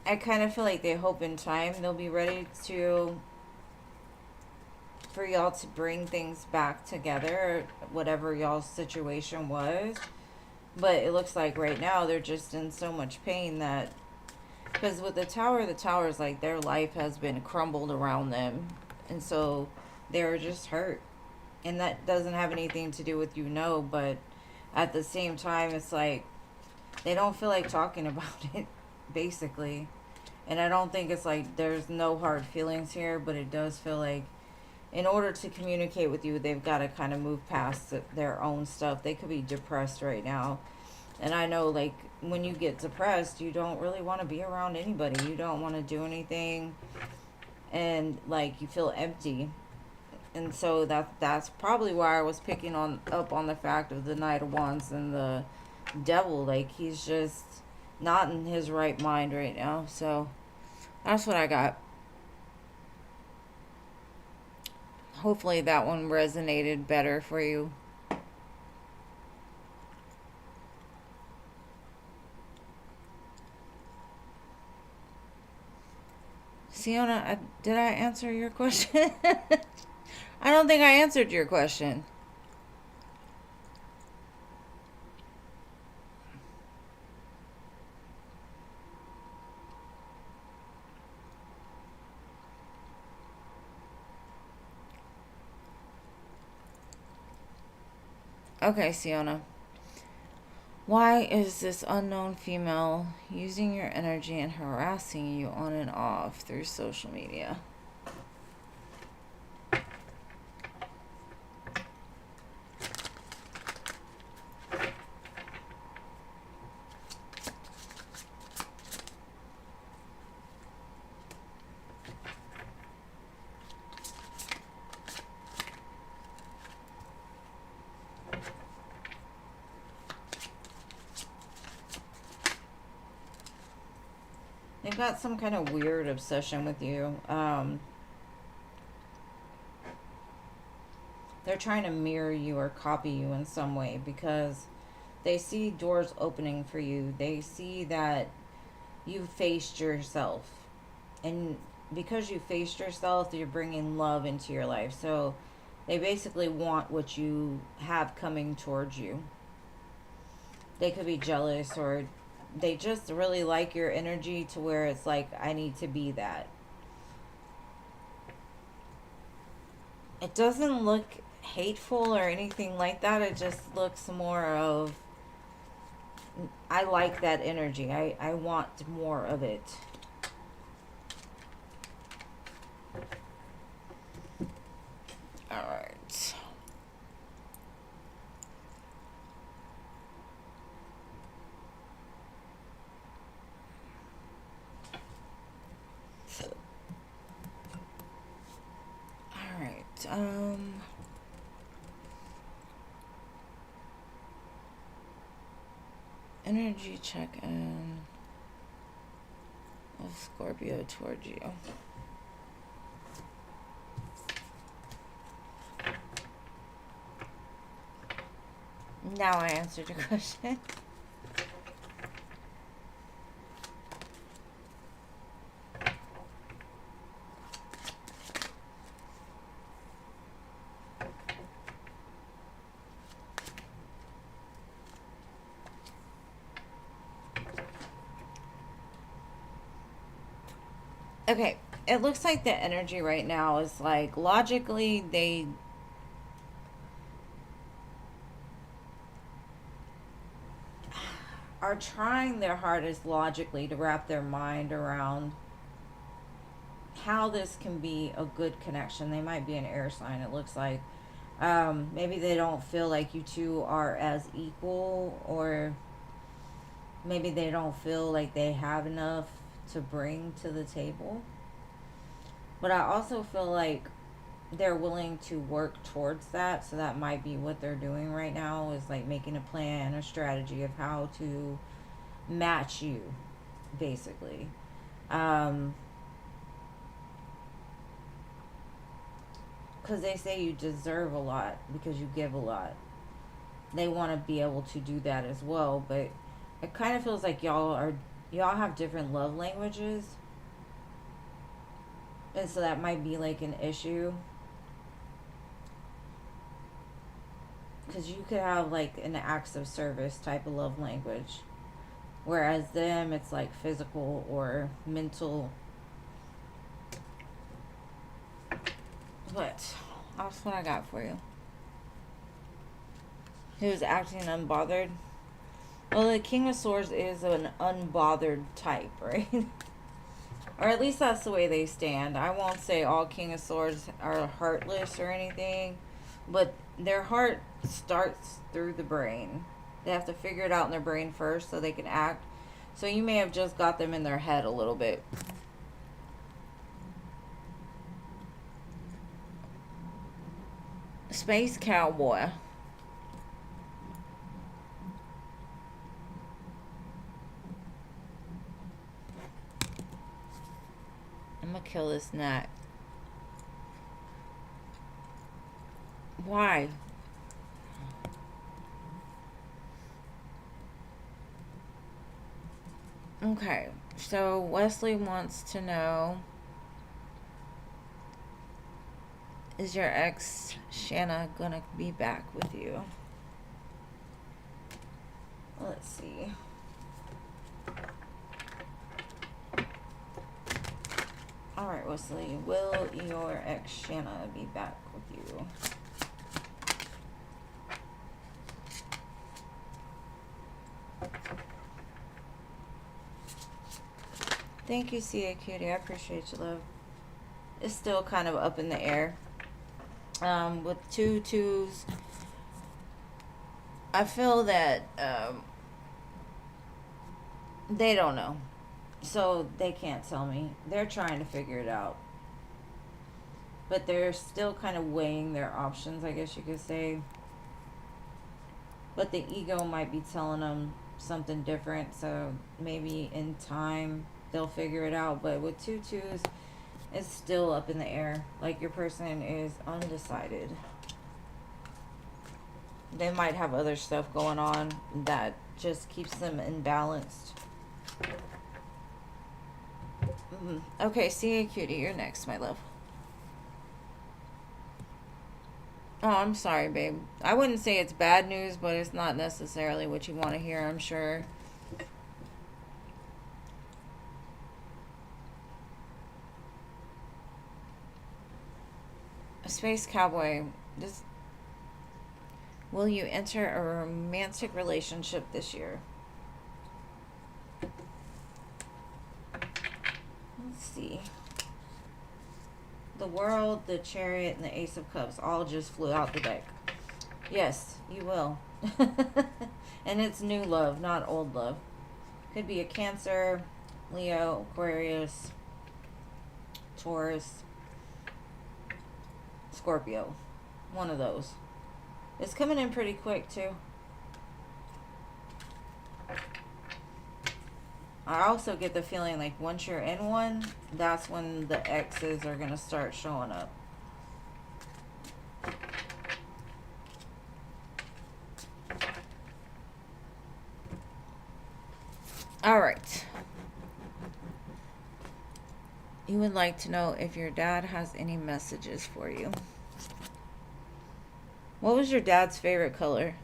I kind of feel like they hope in time they'll be ready to, for y'all to bring things back together, whatever y'all's situation was. But it looks like right now they're just in so much pain that, because with the tower is like their life has been crumbled around them, and so they're just hurt. And that doesn't have anything to do with but at the same time, it's like they don't feel like talking about it, basically. And I don't think it's like there's no hard feelings here, but it does feel like in order to communicate with you, they've got to kind of move past their own stuff. They could be depressed right now. And I know, like, when you get depressed, you don't really want to be around anybody. You don't want to do anything. And, like, you feel empty. And so that's probably why I was picking up on the fact of the Knight of Wands and the Devil. Like, he's just not in his right mind right now. So that's what I got. Hopefully that one resonated better for you. Siona, did I answer your question? I don't think I answered your question. Okay, Siona. Why is this unknown female using your energy and harassing you on and off through social media? They've got some kind of weird obsession with you. They're trying to mirror you or copy you in some way, because they see doors opening for you. They see that you faced yourself. And because you faced yourself, you're bringing love into your life. So they basically want what you have coming towards you. They could be jealous, or they just really like your energy to where it's like, I need to be that. It doesn't look hateful or anything like that. It just looks more of, I like that energy. I want more of it. Alright. Alright. Energy check-in of Scorpio towards you. Now I answered your question. Okay, it looks like the energy right now is like logically they are trying their hardest logically to wrap their mind around how this can be a good connection. They might be an air sign, it looks like. Maybe they don't feel like you two are as equal, or maybe they don't feel like they have enough to bring to the table. But I also feel like they're willing to work towards that, so that might be what they're doing right now, is like making a plan, a strategy of how to match you, basically. Because they say you deserve a lot because you give a lot. They want to be able to do that as well, but it kind of feels like y'all have different love languages, and so that might be like an issue, because you could have like an acts of service type of love language, whereas them it's like physical or mental. But that's what I got for you. Who's acting unbothered? Well, the King of Swords is an unbothered type, right? Or at least that's the way they stand. I won't say all King of Swords are heartless or anything, but their heart starts through the brain. They have to figure it out in their brain first so they can act. So you may have just got them in their head a little bit. Space Cowboy. I'm gonna kill this gnat. Why? Okay, so Wesley wants to know, is your ex Shanna gonna be back with you? Let's see. Alright, Wesley, will your ex Shanna be back with you? Thank you, CA Cutie. I appreciate you, love. It's still kind of up in the air. With 2 2s, I feel that they don't know. So they can't tell me. They're trying to figure it out. But they're still kind of weighing their options, I guess you could say. But the ego might be telling them something different. So maybe in time they'll figure it out. But with 2 2s, it's still up in the air. Like your person is undecided. They might have other stuff going on that just keeps them imbalanced. Okay, CA Cutie, you're next, my love. Oh, I'm sorry, babe. I wouldn't say it's bad news, but it's not necessarily what you want to hear, I'm sure. Space Cowboy, will you enter a romantic relationship this year? Let's see. The World, the Chariot, and the Ace of Cups all just flew out the deck. Yes, you will. And it's new love, not old love. Could be a Cancer, Leo, Aquarius, Taurus, Scorpio. One of those. It's coming in pretty quick, too. I also get the feeling like once you're in one, that's when the exes are going to start showing up. All right. You would like to know if your dad has any messages for you. What was your dad's favorite color?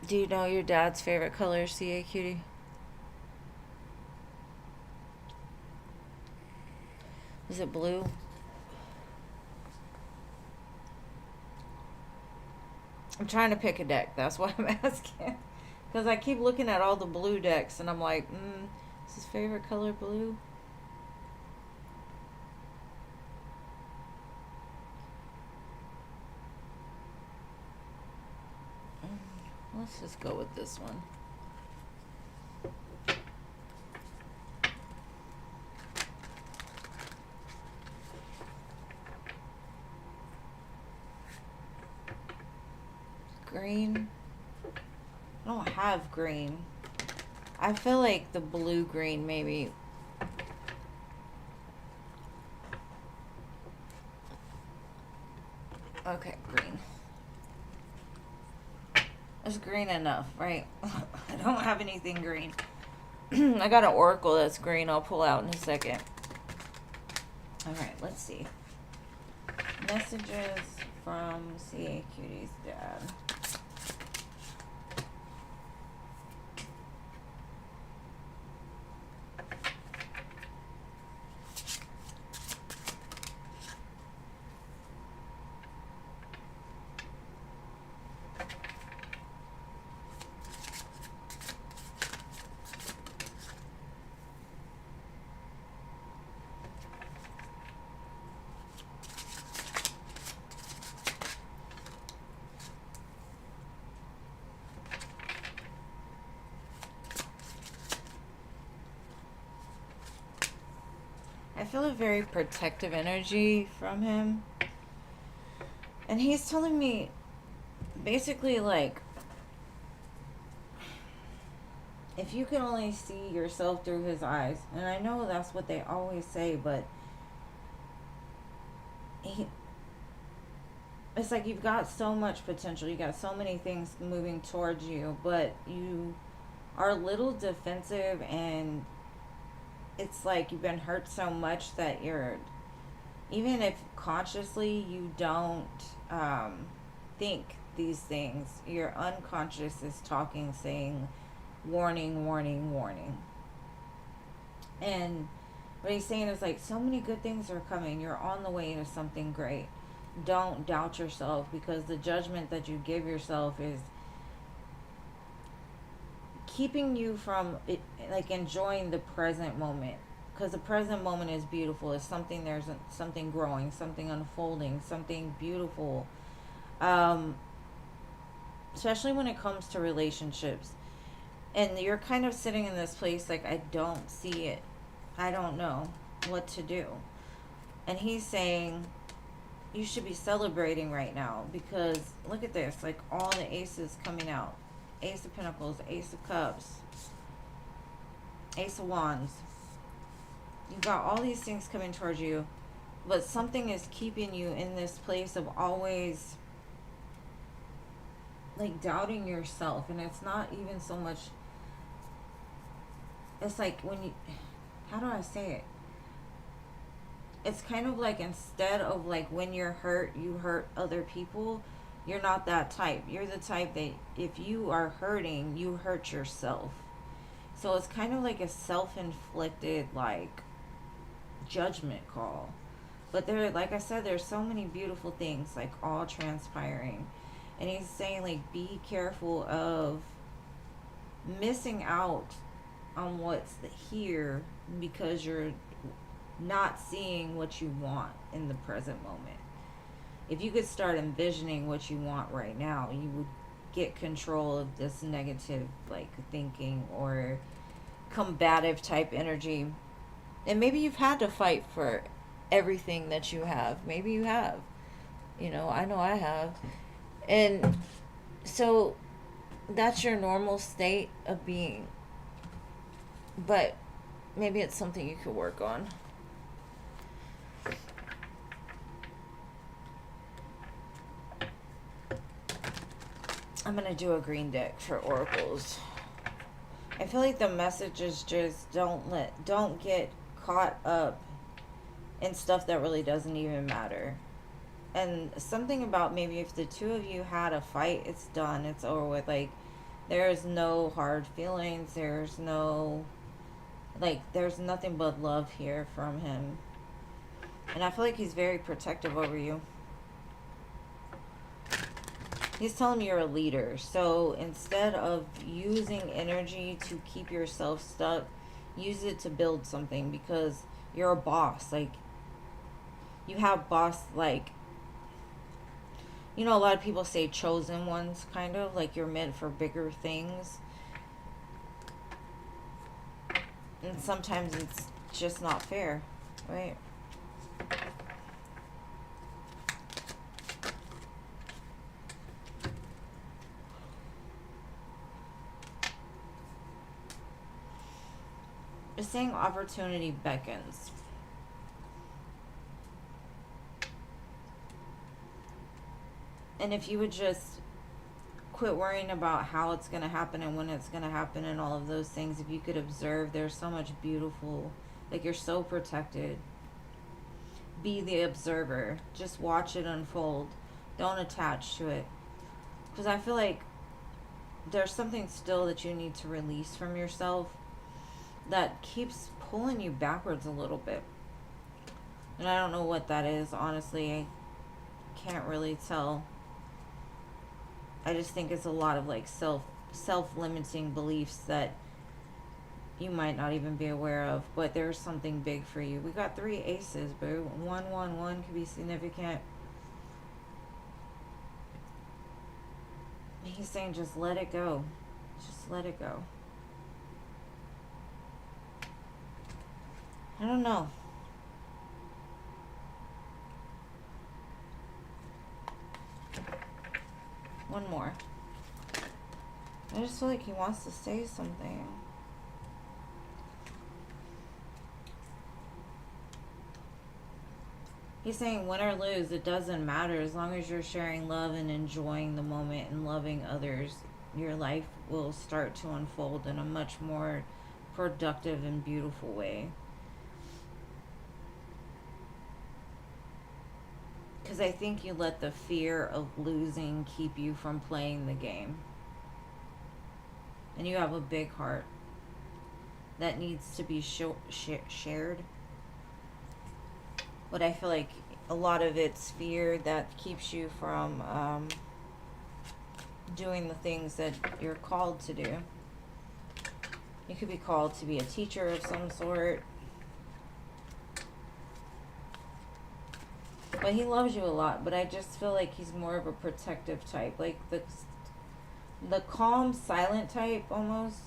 Do you know your dad's favorite color, CA Cutie? Is it blue? I'm trying to pick a deck. That's why I'm asking. Because I keep looking at all the blue decks and I'm like, is his favorite color blue? Let's just go with this one. Green. I don't have green. I feel like the blue green maybe. Okay, green. It's green enough, right? I don't have anything green. I got an oracle that's green. I'll pull out in a second. All right, let's see. Messages from CA Cutie's dad. I feel a very protective energy from him. And he's telling me basically like, if you can only see yourself through his eyes, and I know that's what they always say, but it's like you've got so much potential, you got so many things moving towards you, but you are a little defensive, and it's like you've been hurt so much that you're, even if consciously you don't think these things, your unconscious is talking, saying warning, warning, warning. And what he's saying is like, so many good things are coming, you're on the way to something great. Don't doubt yourself, because the judgment that you give yourself is keeping you from it, like enjoying the present moment, because the present moment is beautiful. It's something, there's something growing, something unfolding, something beautiful, especially when it comes to relationships. And you're kind of sitting in this place like, I don't see it, I don't know what to do. And he's saying you should be celebrating right now, because look at this, like all the aces coming out. Ace of Pentacles, Ace of Cups, Ace of Wands. You've got all these things coming towards you, but something is keeping you in this place of always like doubting yourself. And it's not even so much, it's like when you, how do I say it? It's kind of like, instead of like when you're hurt, you hurt other people. You're not that type. You're the type that if you are hurting, you hurt yourself. So it's kind of like a self-inflicted like judgment call. But there, like I said, there's so many beautiful things like all transpiring. And he's saying like, be careful of missing out on what's here, because you're not seeing what you want in the present moment. If you could start envisioning what you want right now, you would get control of this negative like thinking or combative type energy. And maybe you've had to fight for everything that you have. Maybe you have. You know I have. And so that's your normal state of being. But maybe it's something you could work on. I'm going to do a green deck for oracles. I feel like the message is just don't get caught up in stuff that really doesn't even matter. And something about maybe if the two of you had a fight, it's done, it's over with. Like, there's no hard feelings, there's no, like, there's nothing but love here from him. And I feel like he's very protective over you. He's telling me you're a leader. So instead of using energy to keep yourself stuck, use it to build something, because you're a boss. Like, you have boss, like, you know, a lot of people say chosen ones, kind of. Like, you're meant for bigger things. And sometimes it's just not fair, right? Just saying opportunity beckons. And if you would just quit worrying about how it's going to happen and when it's going to happen and all of those things, if you could observe, there's so much beautiful, like, you're so protected. Be the observer. Just watch it unfold. Don't attach to it. Because I feel like there's something still that you need to release from yourself that keeps pulling you backwards a little bit. And I don't know what that is, honestly. I can't really tell. I just think it's a lot of, like, self-limiting beliefs that you might not even be aware of. But there's something big for you. We got 3 aces, boo. 1, 1, 1 could be significant. He's saying just let it go. Just let it go. I don't know. One more. I just feel like he wants to say something. He's saying win or lose, it doesn't matter. As long as you're sharing love and enjoying the moment and loving others, your life will start to unfold in a much more productive and beautiful way. Because I think you let the fear of losing keep you from playing the game. And you have a big heart that needs to be shared. But I feel like a lot of it's fear that keeps you from doing the things that you're called to do. You could be called to be a teacher of some sort. But he loves you a lot. But I just feel like he's more of a protective type. Like the calm, silent type almost.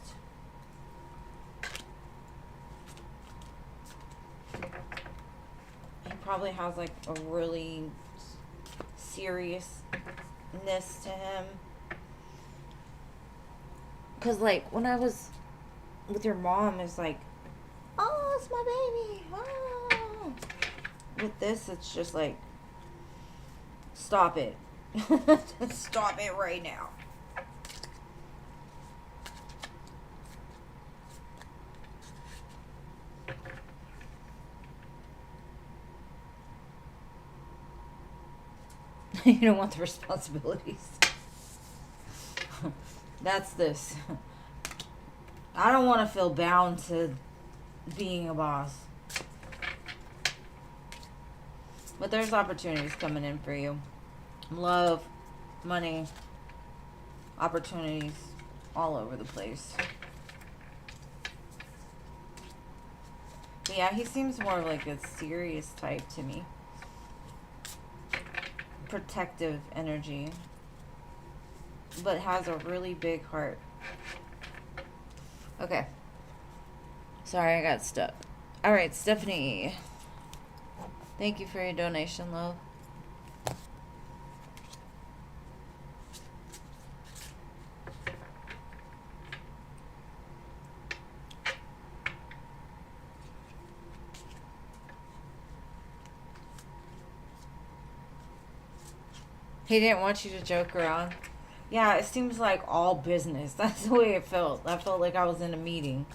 He probably has, like, a really seriousness to him. Because, like, when I was with your mom, it's like, oh, it's my baby. Oh. With this, it's just like, stop it. Stop it right now. You don't want the responsibilities. That's this. I don't want to feel bound to being a boss. But there's opportunities coming in for you. Love, money, opportunities all over the place. But yeah, he seems more like a serious type to me. Protective energy. But has a really big heart. Okay. Sorry, I got stuck. Alright, Stephanie. Thank you for your donation, love. He didn't want you to joke around. Yeah, it seems like all business. That's the way it felt. I felt like I was in a meeting.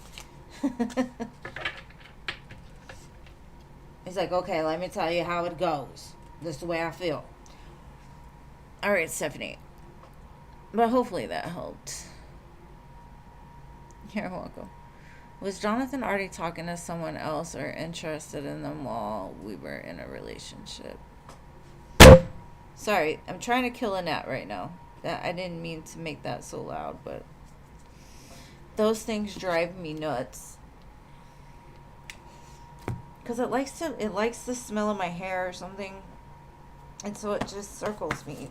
He's like, okay, let me tell you how it goes. This is the way I feel. All right, Stephanie. But hopefully that helped. You're welcome. Was Jonathan already talking to someone else or interested in them while we were in a relationship? Sorry, I'm trying to kill a gnat right now. I didn't mean to make that so loud, but those things drive me nuts. Because it likes the smell of my hair or something. And so it just circles me.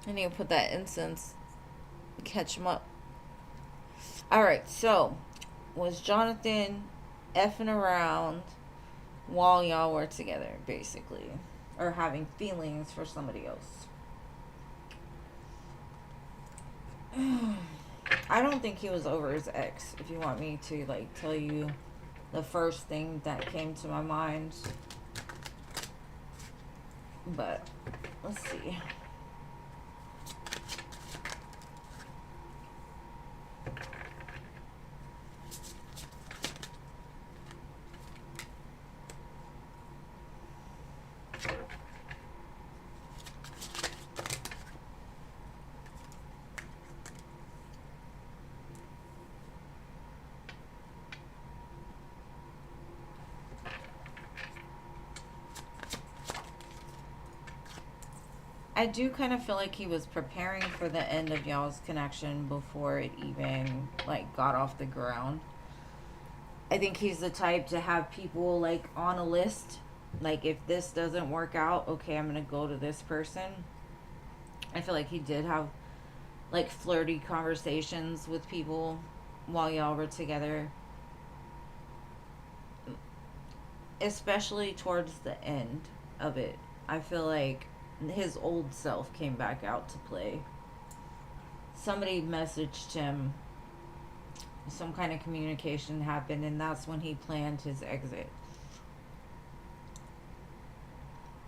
I need to put that incense, catch him up. Alright, so was Jonathan effing around while y'all were together, basically? Or having feelings for somebody else? I don't think he was over his ex, if you want me to, like, tell you the first thing that came to my mind. But, let's see. I do kind of feel like he was preparing for the end of y'all's connection before it even, like, got off the ground. I think he's the type to have people, like, on a list. Like, if this doesn't work out, okay, I'm going to go to this person. I feel like he did have, like, flirty conversations with people while y'all were together. Especially towards the end of it. I feel like his old self came back out to play. Somebody messaged him, some kind of communication happened, and that's when he planned his exit.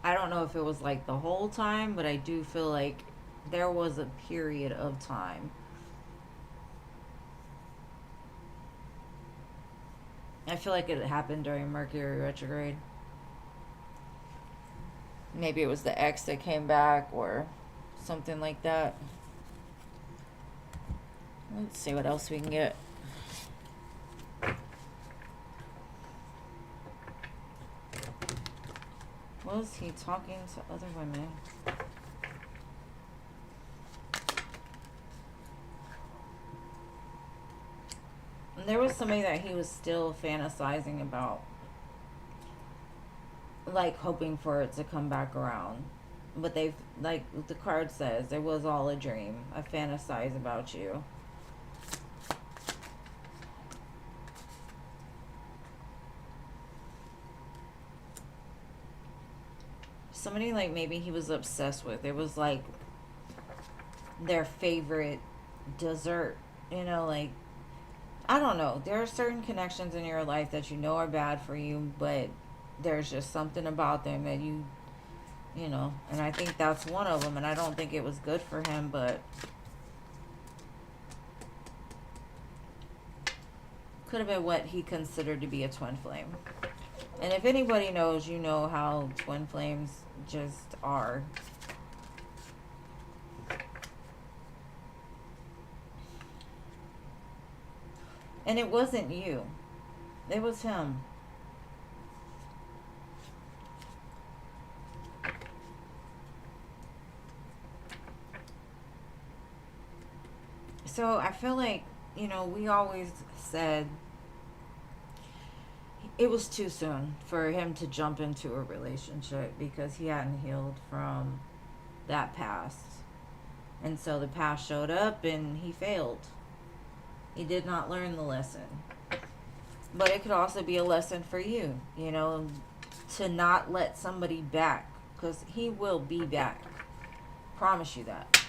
I don't know if it was like the whole time, but I do feel like there was a period of time. I feel like it happened during Mercury retrograde. Maybe it was the ex that came back or something like that. Let's see what else we can get. Was he talking to other women? And there was somebody that he was still fantasizing about. Like, hoping for it to come back around. But they've, like the card says, it was all a dream. I fantasize about you. Somebody, like, maybe he was obsessed with. It was, like, their favorite dessert. You know, like, I don't know. There are certain connections in your life that you know are bad for you, but there's just something about them that you know, and I think that's one of them, and I don't think it was good for him, but could have been what he considered to be a twin flame. And if anybody knows, you know how twin flames just are. And it wasn't you. It was him. So I feel like, you know, we always said it was too soon for him to jump into a relationship because he hadn't healed from that past. And so the past showed up and he failed. He did not learn the lesson. But it could also be a lesson for you, you know, to not let somebody back, because he will be back. Promise you that.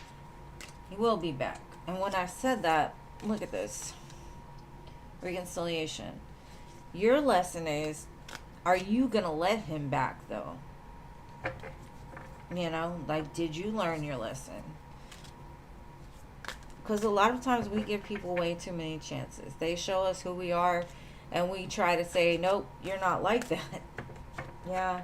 He will be back. And when I said that, look at this. Reconciliation. Your lesson is, are you going to let him back, though? You know, like, did you learn your lesson? Because a lot of times we give people way too many chances. They show us who we are, and we try to say, nope, you're not like that. Yeah.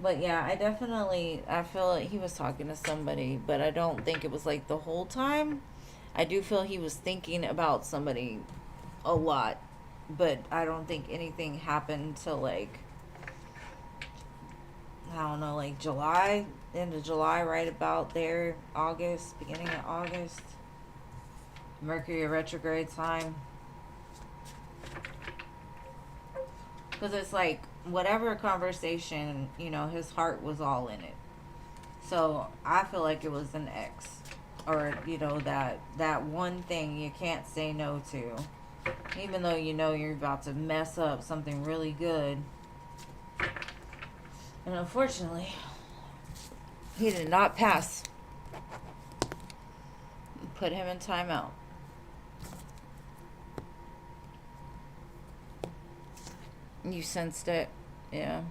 But yeah, I feel like he was talking to somebody, but I don't think it was like the whole time. I do feel he was thinking about somebody a lot, but I don't think anything happened till like, I don't know, like July, end of July, right about there, August, beginning of August, Mercury retrograde time. Because it's like, whatever conversation, you know, his heart was all in it. So I feel like it was an ex, or you know, that one thing you can't say no to, even though you know you're about to mess up something really good. And unfortunately, he did not pass. Put him in timeout. You sensed it, yeah.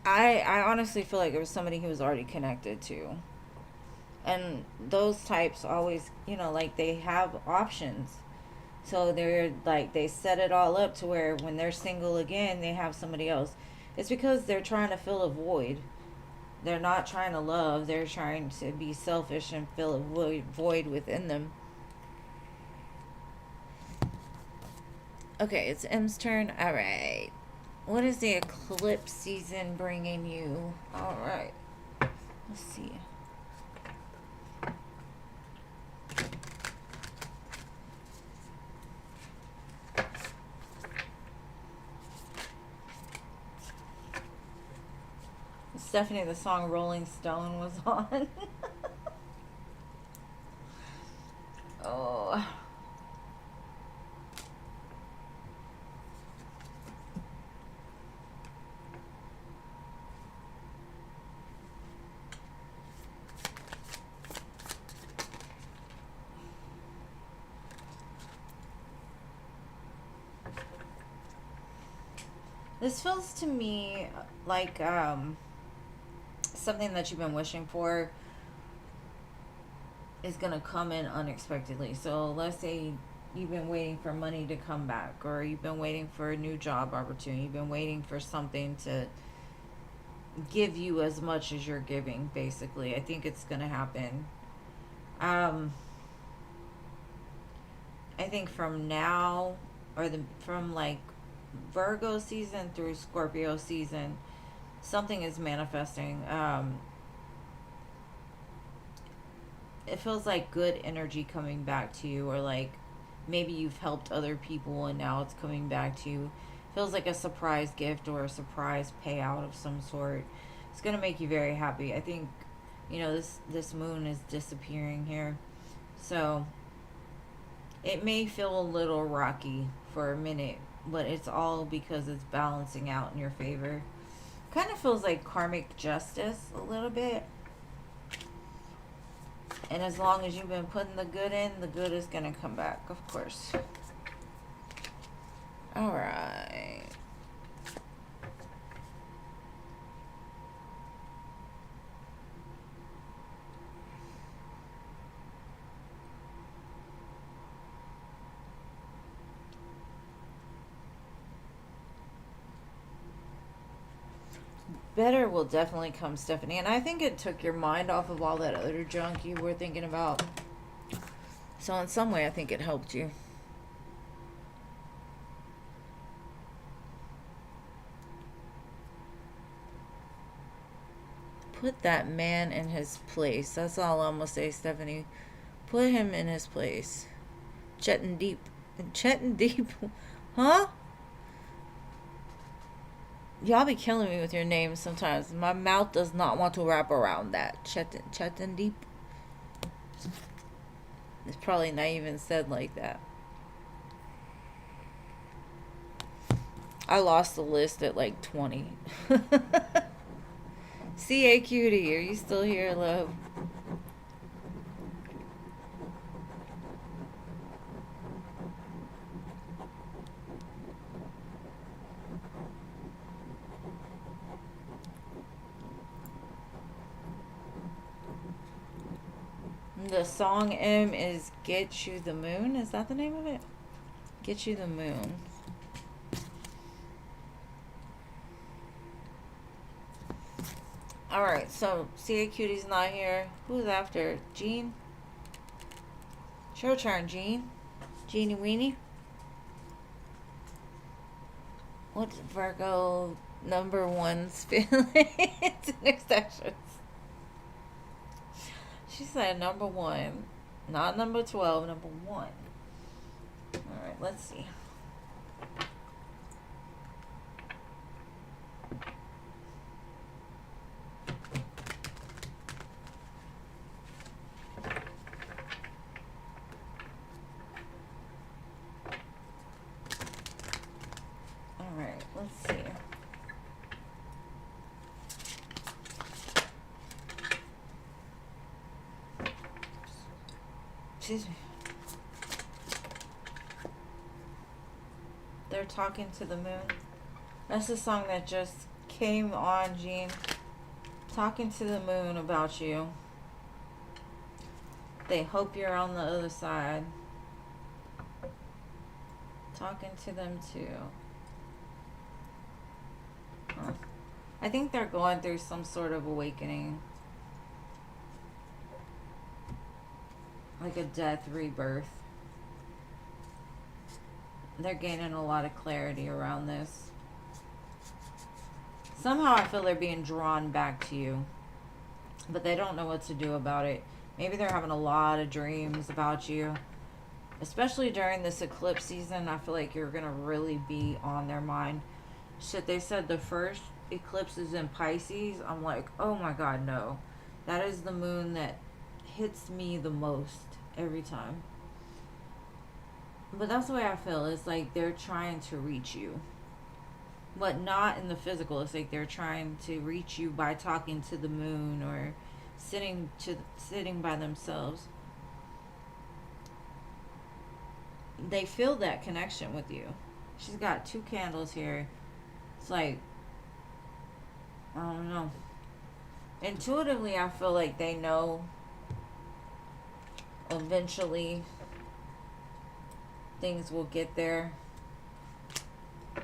I honestly feel like it was somebody he was already connected to. And those types always, you know, like they have options. So they're like, they set it all up to where when they're single again, they have somebody else. It's because they're trying to fill a void. They're not trying to love, they're trying to be selfish and fill a void within them. Okay, it's M's turn. All right. What is the eclipse season bringing you? All right. Let's see. Stephanie, the song Rolling Stone was on. Oh. This feels to me like something that you've been wishing for is going to come in unexpectedly. So let's say you've been waiting for money to come back, or you've been waiting for a new job opportunity, you've been waiting for something to give you as much as you're giving, basically. I think it's going to happen. I think from now, or from like Virgo season through Scorpio season, something is manifesting. It feels like good energy coming back to you, or like maybe you've helped other people and now it's coming back to you. Feels like a surprise gift or a surprise payout of some sort. It's gonna make you very happy. I think, you know, this moon is disappearing here, so it may feel a little rocky for a minute, but it's all because it's balancing out in your favor. Kind of feels like karmic justice a little bit. And as long as you've been putting the good in, the good is going to come back, of course. All right. Better will definitely come, Stephanie. And I think it took your mind off of all that other junk you were thinking about. So in some way, I think it helped you. Put that man in his place. That's all I'm going to say, Stephanie. Put him in his place. Chet and Deep. Chet and Deep. Huh? Y'all be killing me with your names sometimes. My mouth does not want to wrap around that. Chet and Deep. It's probably not even said like that. I lost the list at like 20. CA Cutie, are you still here, love? The song M is Get You the Moon. Is that the name of it? Get You the Moon. Alright, so CA Cutie's not here. Who's after? Jean? It's your turn, Jean. Jeannie Weenie. What's Virgo number one's feelings and extensions? She said number one. Not number 12, number one. Alright, let's see. Alright, let's see. Excuse me. They're talking to the moon. That's the song that just came on, Jean. Talking to the moon about you. They hope you're on the other side. Talking to them too. Huh. I think they're going through some sort of awakening. Like a death rebirth. They're gaining a lot of clarity around this. Somehow I feel they're being drawn back to you. But they don't know what to do about it. Maybe they're having a lot of dreams about you. Especially during this eclipse season, I feel like you're going to really be on their mind. Shit, they said the first eclipse is in Pisces. I'm like, oh my God, no. That is the moon that hits me the most every time. But that's the way I feel. It's like they're trying to reach you. But not in the physical. It's like they're trying to reach you by talking to the moon or sitting by themselves. They feel that connection with you. She's got 2 candles here. It's like, I don't know. Intuitively, I feel like they know eventually things will get there.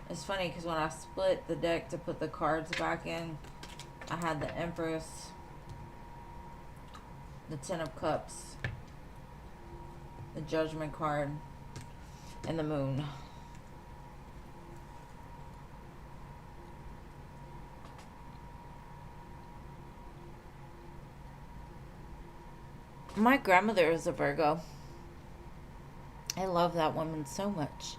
It's funny because when I split the deck to put the cards back in, I had the Empress, the 10 of Cups, the Judgment card, and the Moon. My grandmother is a Virgo. I love that woman so much.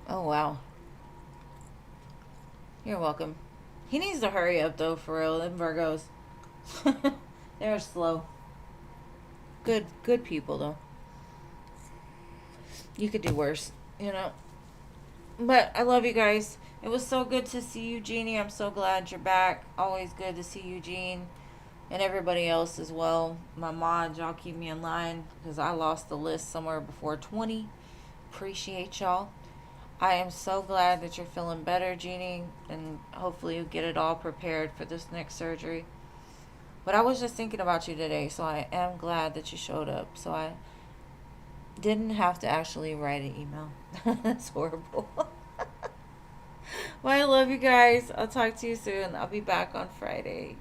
Oh, wow. You're welcome. He needs to hurry up, though, for real. Them Virgos. They're slow. Good people, though. You could do worse, you know. But I love you guys. It was so good to see you, Jeannie. I'm so glad you're back. Always good to see you, Jean. And everybody else as well. My mods, y'all keep me in line because I lost the list somewhere before 20. Appreciate y'all. I am so glad that you're feeling better, Jeannie. And hopefully you get it all prepared for this next surgery. But I was just thinking about you today, so I am glad that you showed up. So I didn't have to actually write an email. That's horrible. Well, I love you guys. I'll talk to you soon. I'll be back on Friday.